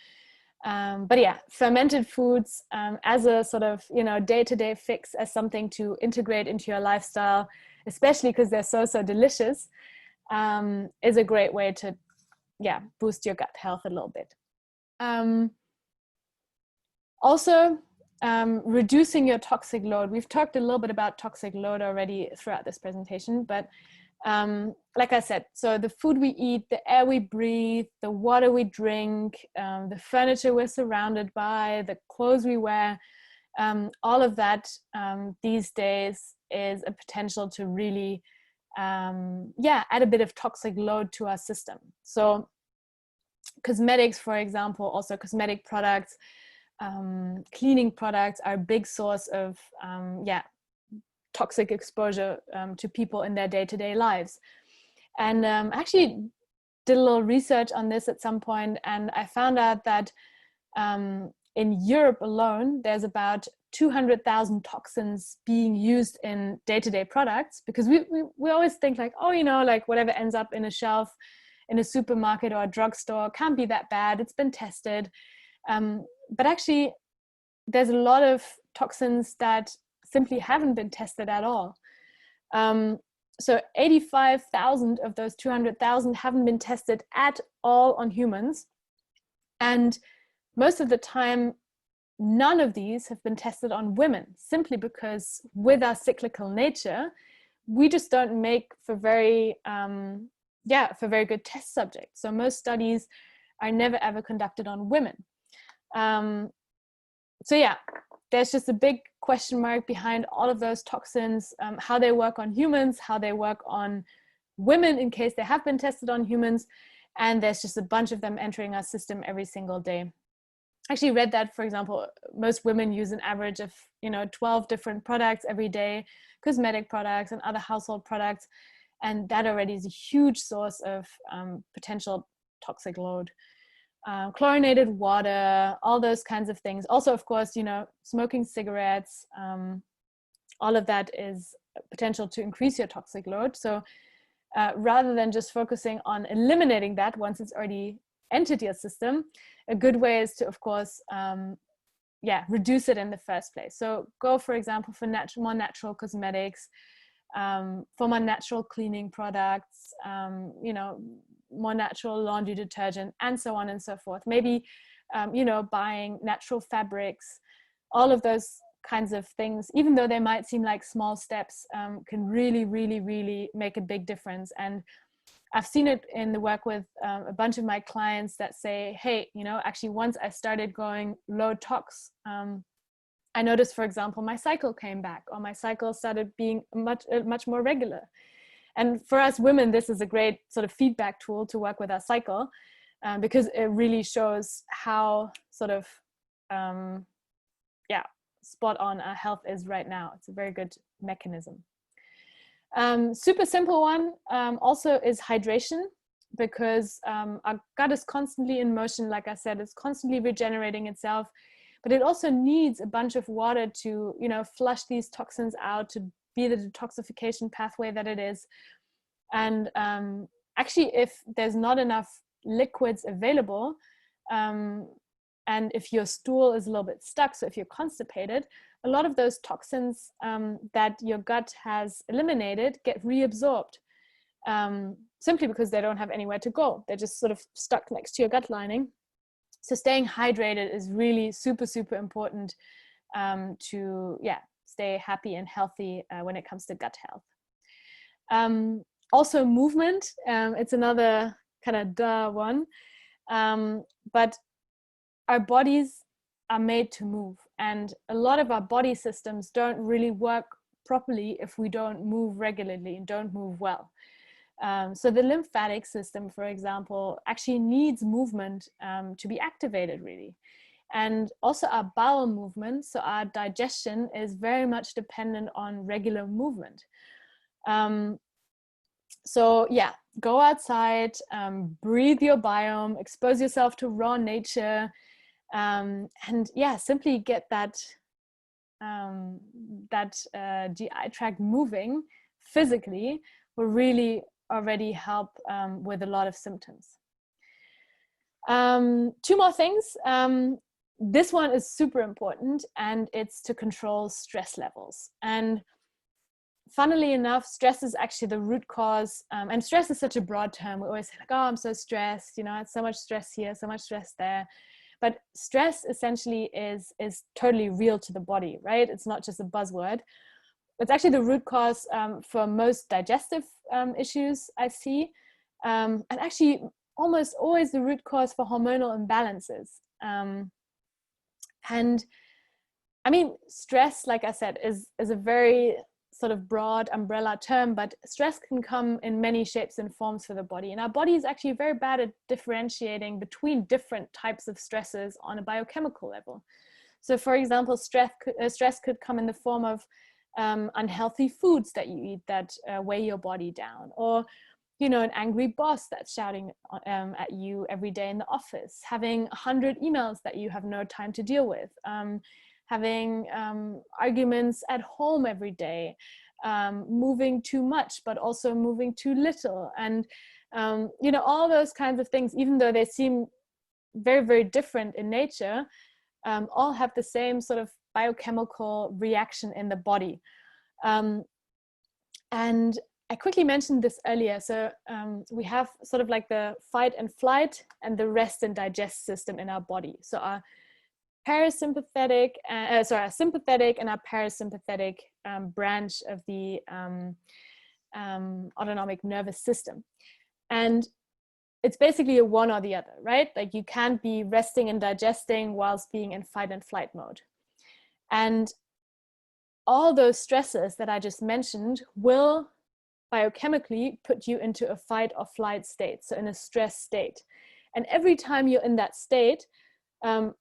But yeah, fermented foods as a sort of, you know, day-to-day fix, as something to integrate into your lifestyle, especially because they're so delicious, is a great way to, yeah, boost your gut health a little bit. Also, reducing your toxic load. We've talked a little bit about toxic load already throughout this presentation, but like I said, so the food we eat, the air we breathe, the water we drink, the furniture we're surrounded by, the clothes we wear, all of that these days is a potential to really, add a bit of toxic load to our system. So cosmetics, for example, also cosmetic products, cleaning products are a big source of, toxic exposure to people in their day-to-day lives. And actually did a little research on this at some point, and I found out that in Europe alone, there's about 200,000 toxins being used in day-to-day products, because we always think like, oh, you know, like whatever ends up in a shelf in a supermarket or a drugstore can't be that bad, it's been tested. But actually, there's a lot of toxins that simply haven't been tested at all. So 85,000 of those 200,000 haven't been tested at all on humans. And most of the time, none of these have been tested on women, simply because with our cyclical nature, we just don't make for very good test subjects. So most studies are never ever conducted on women. So yeah, there's just a big question mark behind all of those toxins, how they work on humans, how they work on women in case they have been tested on humans. And there's just a bunch of them entering our system every single day. I actually read that, for example, most women use an average of, 12 different products every day, cosmetic products and other household products. And that already is a huge source of potential toxic load. Chlorinated water, all those kinds of things. Also, of course, smoking cigarettes, all of that is potential to increase your toxic load. So rather than just focusing on eliminating that once it's already entered your system, a good way is to, of course, reduce it in the first place. So go, for example, for more natural cosmetics, for more natural cleaning products, more natural laundry detergent, and so on and so forth. Maybe, buying natural fabrics, all of those kinds of things, even though they might seem like small steps, can really, really, really make a big difference. And I've seen it in the work with a bunch of my clients that say, hey, actually once I started going low tox, I noticed, for example, my cycle came back, or my cycle started being much more regular. And for us women, this is a great sort of feedback tool to work with our cycle, because it really shows how sort of, spot on our health is right now. It's a very good mechanism. Super simple one also is hydration, because our gut is constantly in motion. Like I said, it's constantly regenerating itself, but it also needs a bunch of water to, flush these toxins out, to be the detoxification pathway that it is. And actually, if there's not enough liquids available, and if your stool is a little bit stuck, so if you're constipated, a lot of those toxins that your gut has eliminated get reabsorbed, simply because they don't have anywhere to go. They're just sort of stuck next to your gut lining. So staying hydrated is really super, super important to stay happy and healthy when it comes to gut health. Also movement, it's another kind of duh one, but our bodies are made to move, and a lot of our body systems don't really work properly if we don't move regularly and don't move well. So the lymphatic system, for example, actually needs movement to be activated, really. And also our bowel movement, so our digestion is very much dependent on regular movement. So yeah, go outside, breathe your biome, expose yourself to raw nature, and yeah, simply get that GI tract moving physically will really already help with a lot of symptoms. Two more things. This one is super important, and it's to control stress levels. And funnily enough, stress is actually the root cause. And stress is such a broad term. We always say like, oh, I'm so stressed, you know, it's so much stress here, so much stress there. But stress essentially is totally real to the body, right? It's not just a buzzword. It's actually the root cause for most digestive issues I see. And actually almost always the root cause for hormonal imbalances. And I mean, stress, like I said, is a very sort of broad umbrella term, but stress can come in many shapes and forms for the body. And our body is actually very bad at differentiating between different types of stresses on a biochemical level. So for example, stress could come in the form of unhealthy foods that you eat that weigh your body down, or you know, an angry boss that's shouting at you every day in the office, having 100 emails that you have no time to deal with, having arguments at home every day, moving too much, but also moving too little. And, you know, all those kinds of things, even though they seem very, very different in nature, all have the same sort of biochemical reaction in the body. And I quickly mentioned this earlier. So we have sort of like the fight and flight and the rest and digest system in our body. So our parasympathetic, our sympathetic and our parasympathetic branch of the autonomic nervous system. And it's basically a one or the other, right? Like you can't be resting and digesting whilst being in fight and flight mode. And all those stresses that I just mentioned will biochemically put you into a fight or flight state, so in a stress state. And every time you're in that state, and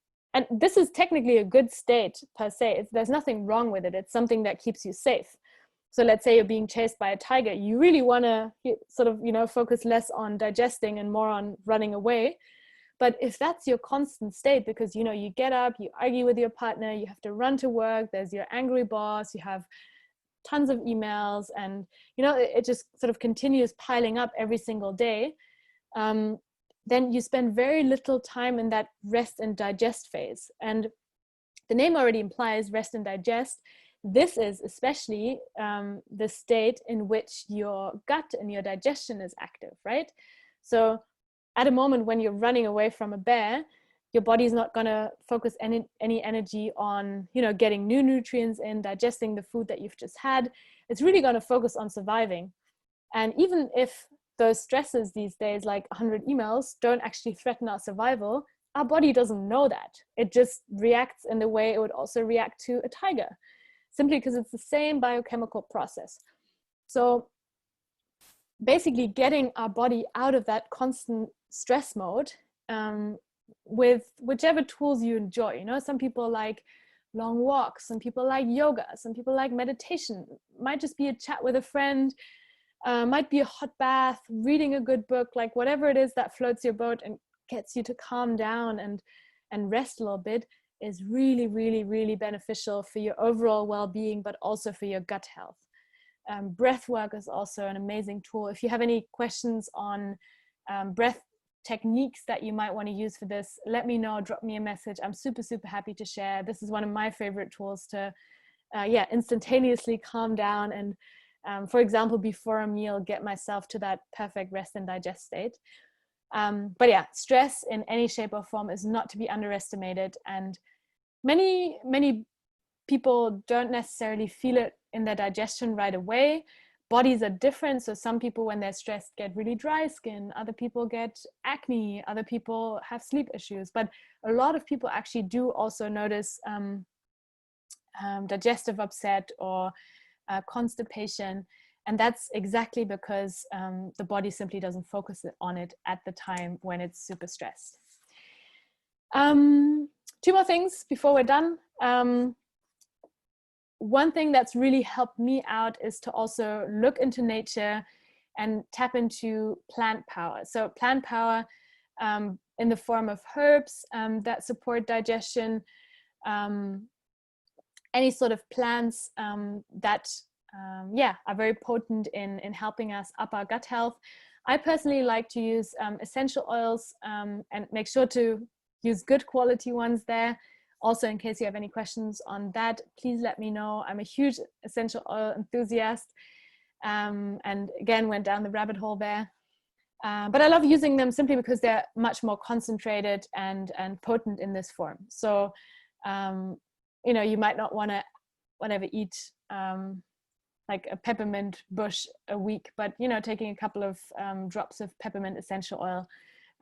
this is technically a good state per se, there's nothing wrong with it, it's something that keeps you safe. So let's say you're being chased by a tiger, you really want to sort of, you know, focus less on digesting and more on running away. But if that's your constant state, because, you know, you get up, you argue with your partner, you have to run to work, there's your angry boss, you have tons of emails, and, you know, it just sort of continues piling up every single day, then you spend very little time in that rest and digest phase. And the name already implies rest and digest. This is especially the state in which your gut and your digestion is active, right? So at a moment when you're running away from a bear, your body is not going to focus any energy on, you know, getting new nutrients in, digesting the food that you've just had. It's really going to focus on surviving. And even if those stresses these days, like 100 emails, don't actually threaten our survival, our body doesn't know that. It just reacts in the way it would also react to a tiger, simply because it's the same biochemical process. So basically getting our body out of that constant stress mode with whichever tools you enjoy. You know, some people like long walks, some people like yoga, some people like meditation. It might just be a chat with a friend, might be a hot bath, reading a good book, like whatever it is that floats your boat and gets you to calm down and rest a little bit is really, really, really beneficial for your overall well-being, but also for your gut health. Breath work is also an amazing tool. If you have any questions on breath techniques that you might want to use for this, let me know, drop me a message. I'm super, super happy to share. This is one of my favorite tools to, instantaneously calm down and, for example, before a meal, get myself to that perfect rest and digest state. But yeah, stress in any shape or form is not to be underestimated. And many, many people don't necessarily feel it in their digestion right away. Bodies are different. So some people, when they're stressed, get really dry skin. Other people get acne. Other people have sleep issues. But a lot of people actually do also notice digestive upset or constipation. And that's exactly because the body simply doesn't focus on it at the time when it's super stressed. Two more things before we're done. One thing that's really helped me out is to also look into nature and tap into plant power. So plant power in the form of herbs that support digestion, any sort of plants that are very potent in helping us up our gut health. I personally like to use essential oils and make sure to use good quality ones there. Also, in case you have any questions on that, please let me know. I'm a huge essential oil enthusiast, and again, went down the rabbit hole there. But I love using them simply because they're much more concentrated and potent in this form. So, you might not want to eat like a peppermint bush a week, but taking a couple of drops of peppermint essential oil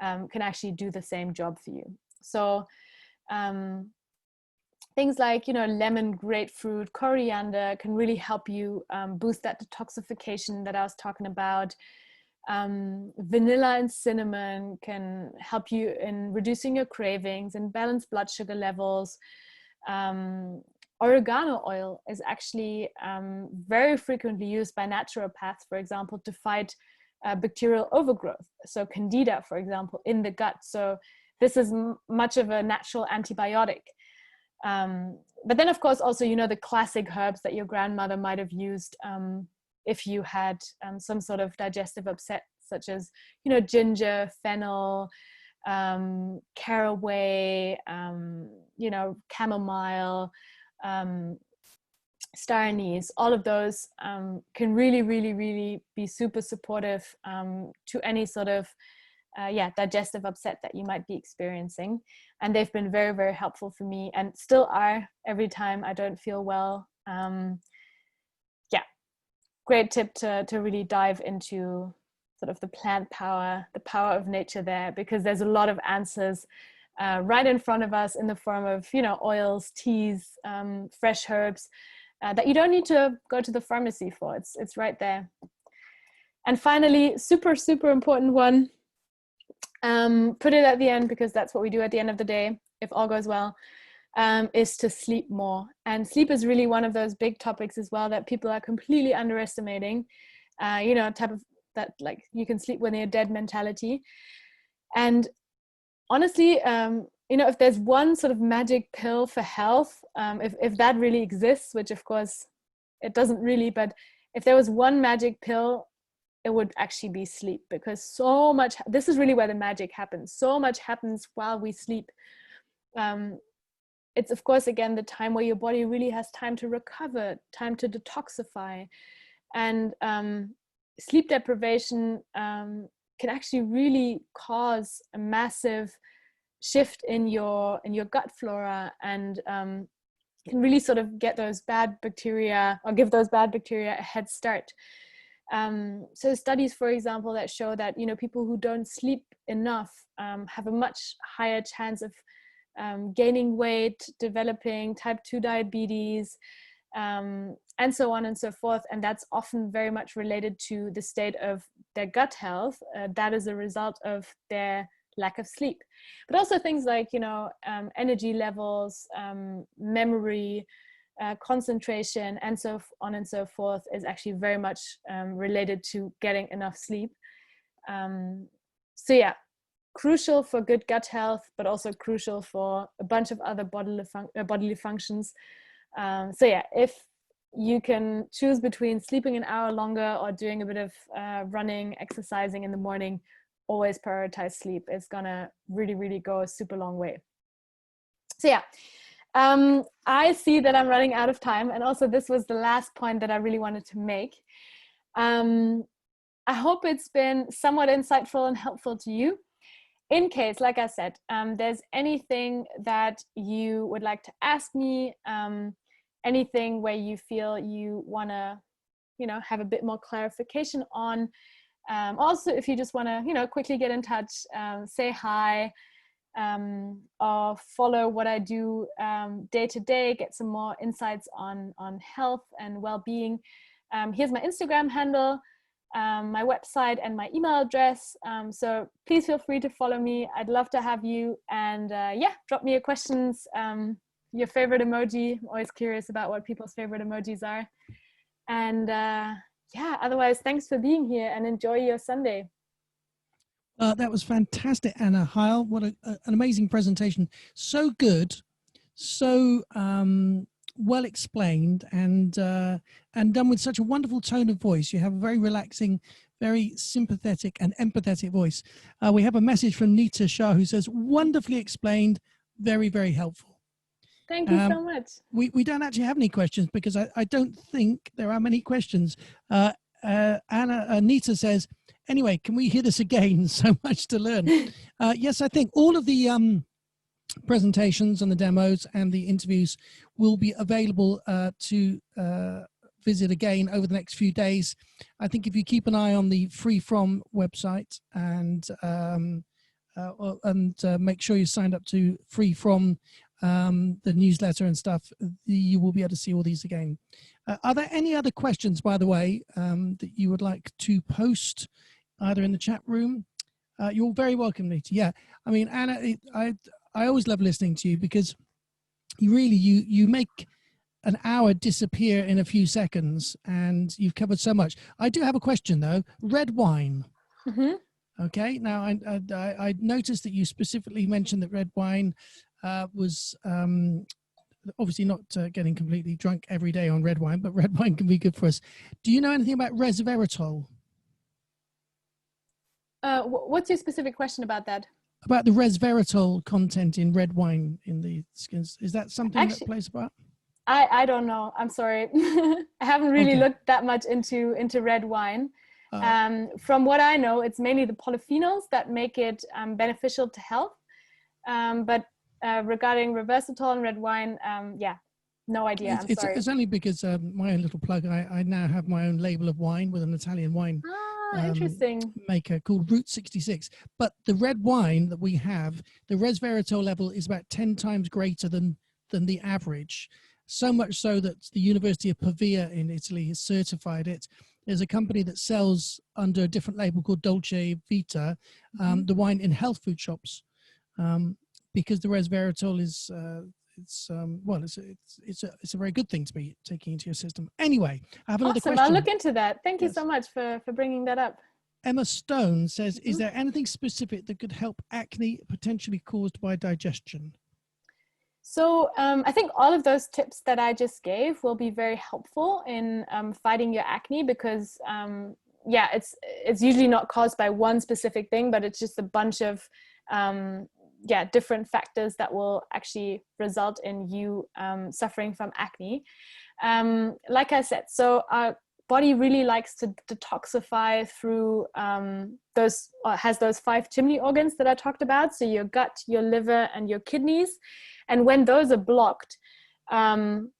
can actually do the same job for you. So things like lemon, grapefruit, coriander can really help you boost that detoxification that I was talking about. Vanilla and cinnamon can help you in reducing your cravings and balance blood sugar levels. Oregano oil is actually very frequently used by naturopaths, for example, to fight bacterial overgrowth. So candida, for example, in the gut. So this is much of a natural antibiotic. But then, of course, also, the classic herbs that your grandmother might have used if you had some sort of digestive upset, such as, ginger, fennel, caraway, chamomile, star anise. All of those can really, really, really be super supportive to any sort of digestive upset that you might be experiencing. And they've been very, very helpful for me, and still are every time I don't feel well. Great tip to really dive into sort of the plant power, the power of nature there, because there's a lot of answers right in front of us in the form of, oils, teas, fresh herbs that you don't need to go to the pharmacy for. It's right there. And finally, super, super important one, put it at the end because that's what we do at the end of the day, if all goes well, is to sleep more. And sleep is really one of those big topics as well that people are completely underestimating, type of that, like, you can sleep when you're dead mentality. And honestly, if there's one sort of magic pill for health, if that really exists, which of course it doesn't really, but if there was one magic pill, it would actually be sleep, because so much, this is really where the magic happens. So much happens while we sleep. It's of course, again, the time where your body really has time to recover, time to detoxify. And sleep deprivation can actually really cause a massive shift in your gut flora, and can really sort of get those bad bacteria, or give those bad bacteria a head start. So studies, for example, that show that people who don't sleep enough have a much higher chance of gaining weight, developing type 2 diabetes, and so on and so forth. And that's often very much related to the state of their gut health. That is a result of their lack of sleep. But also things like, energy levels, memory, concentration, and so on and so forth is actually very much related to getting enough sleep. Crucial for good gut health, but also crucial for a bunch of other bodily functions. If you can choose between sleeping an hour longer or doing a bit of running, exercising in the morning, always prioritize sleep. It's gonna really, really go a super long way. I see that I'm running out of time, and also this was the last point that I really wanted to make. I hope it's been somewhat insightful and helpful to you. In case, like I said, there's anything that you would like to ask me, anything where you feel you want to, have a bit more clarification on. Also, if you just want to, quickly get in touch, say hi, or follow what I do day to day, get some more insights on health and well-being, Here's my Instagram handle, my website, and my email address. So please feel free to follow me. I'd love to have you. And yeah, drop me your questions, your favorite emoji. I'm always curious about what people's favorite emojis are. And yeah, otherwise, thanks for being here and enjoy your Sunday. That was fantastic, Anna Heil. What an amazing presentation. So good, so well explained, and done with such a wonderful tone of voice. You have a very relaxing, very sympathetic and empathetic voice. We have a message from Nita Shah who says, wonderfully explained, very, very helpful. Thank you so much. We don't actually have any questions because I don't think there are many questions. Nita says, anyway, can we hear this again? So much to learn. Yes, I think all of the presentations and the demos and the interviews will be available to visit again over the next few days. I think if you keep an eye on the Free From website and make sure you're signed up to Free From the newsletter and stuff, you will be able to see all these again. Are there any other questions, by the way, that you would like to post either in the chat room? You're very welcome, Nita. Yeah, I mean, Anna, I always love listening to you because you make an hour disappear in a few seconds, and you've covered so much. I do have a question though. Red wine. Mm-hmm. Okay. Now I noticed that you specifically mentioned that red wine was obviously not getting completely drunk every day on red wine, but red wine can be good for us. Do you know anything about resveratrol? What's your specific question about that? About the resveratrol content in red wine in the skins. Is that something that plays a part? I don't know. I'm sorry. I haven't really looked that much into red wine. From what I know, it's mainly the polyphenols that make it beneficial to health. But regarding resveratrol and red wine, yeah, no idea. I'm sorry. It's only because my own little plug. I now have my own label of wine with an Italian wine interesting maker called Route 66. But the red wine that we have, the resveratrol level is about 10 times greater than the average. So much so that the University of Pavia in Italy has certified it. There's a company that sells under a different label called Dolce Vita, the wine in health food shops, because the resveratrol is it's a very good thing to be taking into your system. Anyway, I have another question. I'll look into that. Thank you so much for bringing that up. Emma Stone says, is there anything specific that could help acne potentially caused by digestion? So I think all of those tips that I just gave will be very helpful in fighting your acne because yeah, it's usually not caused by one specific thing, but it's just a bunch of different factors that will actually result in you suffering from acne. Like I said, so our body really likes to detoxify through has those 5 chimney organs that I talked about. So your gut, your liver, and your kidneys. And when those are blocked, then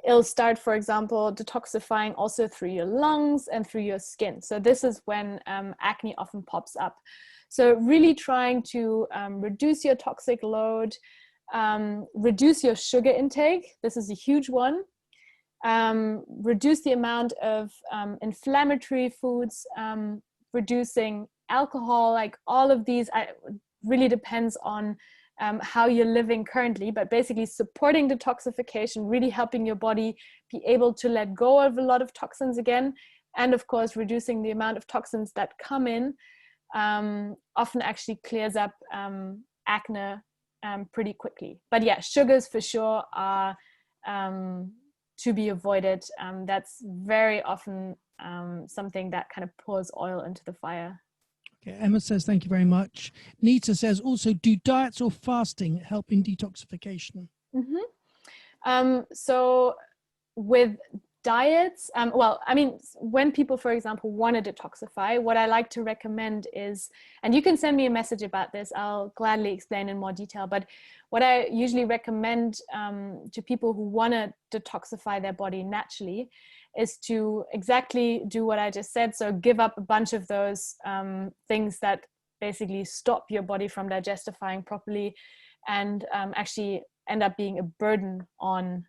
it'll start, for example, detoxifying also through your lungs and through your skin. So this is when acne often pops up. So really trying to reduce your toxic load, reduce your sugar intake. This is a huge one. Reduce the amount of inflammatory foods, reducing alcohol, like all of these really depends on how you're living currently, but basically supporting detoxification, really helping your body be able to let go of a lot of toxins again. And of course, reducing the amount of toxins that come in often actually clears up acne pretty quickly. But yeah, sugars for sure are to be avoided. That's very often something that kind of pours oil into the fire. Okay, Emma says, thank you very much. Nita says, also, do diets or fasting help in detoxification? So with diets, well, I mean, when people, for example, want to detoxify, what I like to recommend is, and you can send me a message about this, I'll gladly explain in more detail, but what I usually recommend to people who want to detoxify their body naturally is to exactly do what I just said. So give up a bunch of those things that basically stop your body from digestifying properly and actually end up being a burden on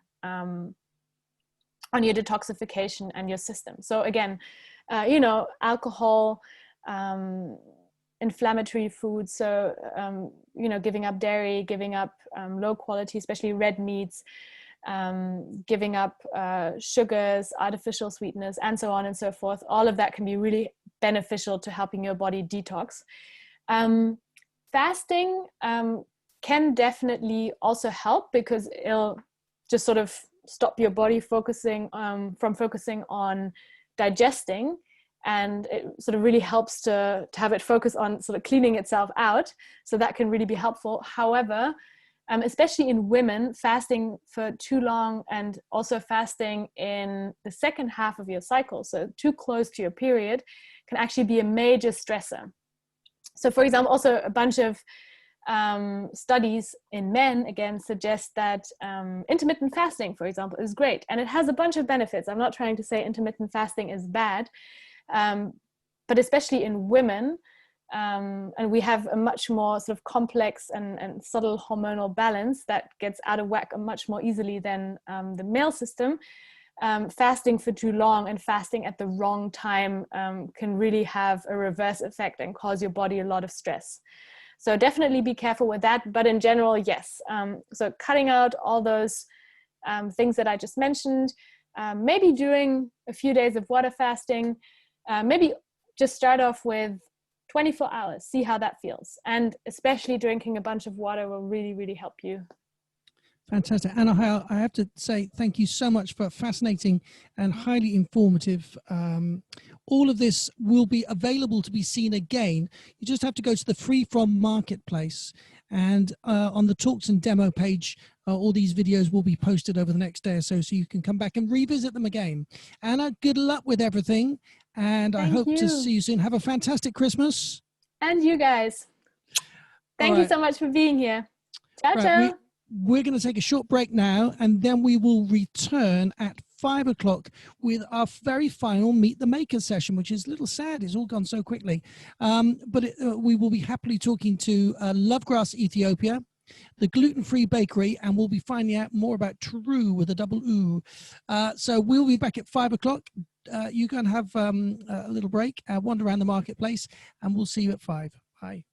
on your detoxification and your system. So again, you know, alcohol, inflammatory foods. So, you know, giving up dairy, giving up low quality, especially red meats, giving up sugars, artificial sweeteners, and so on and so forth. All of that can be really beneficial to helping your body detox. Fasting can definitely also help, because it'll just sort of stop your body from focusing on digesting, and it sort of really helps to have it focus on sort of cleaning itself out. So that can really be helpful. However, especially in women, fasting for too long, and also fasting in the second half of your cycle, so too close to your period, can actually be a major stressor. So for example, also a bunch of studies in men, again, suggest that intermittent fasting, for example, is great. And it has a bunch of benefits. I'm not trying to say intermittent fasting is bad, but especially in women, and we have a much more sort of complex and subtle hormonal balance that gets out of whack much more easily than the male system. Fasting for too long and fasting at the wrong time can really have a reverse effect and cause your body a lot of stress. So definitely be careful with that. But in general, yes. So cutting out all those things that I just mentioned, maybe doing a few days of water fasting, maybe just start off with 24 hours, see how that feels. And especially drinking a bunch of water will really, really help you. Fantastic. Anna Heil, I have to say thank you so much for fascinating and highly informative. All of this will be available to be seen again. You just have to go to the Freeform Marketplace, and on the Talks and Demo page, all these videos will be posted over the next day or so you can come back and revisit them again. Anna, good luck with everything, and I hope to see you soon. Have a fantastic Christmas. And you guys. Thank you so much for being here. Ciao, ciao. We're going to take a short break now, and then we will return at 5 o'clock with our very final Meet the Maker session, which is a little sad. It's all gone so quickly. But we will be happily talking to Lovegrass Ethiopia, the gluten-free bakery, and we'll be finding out more about True with a double oo. So we'll be back at 5 o'clock. You can have a little break, wander around the marketplace, and we'll see you at 5. Bye.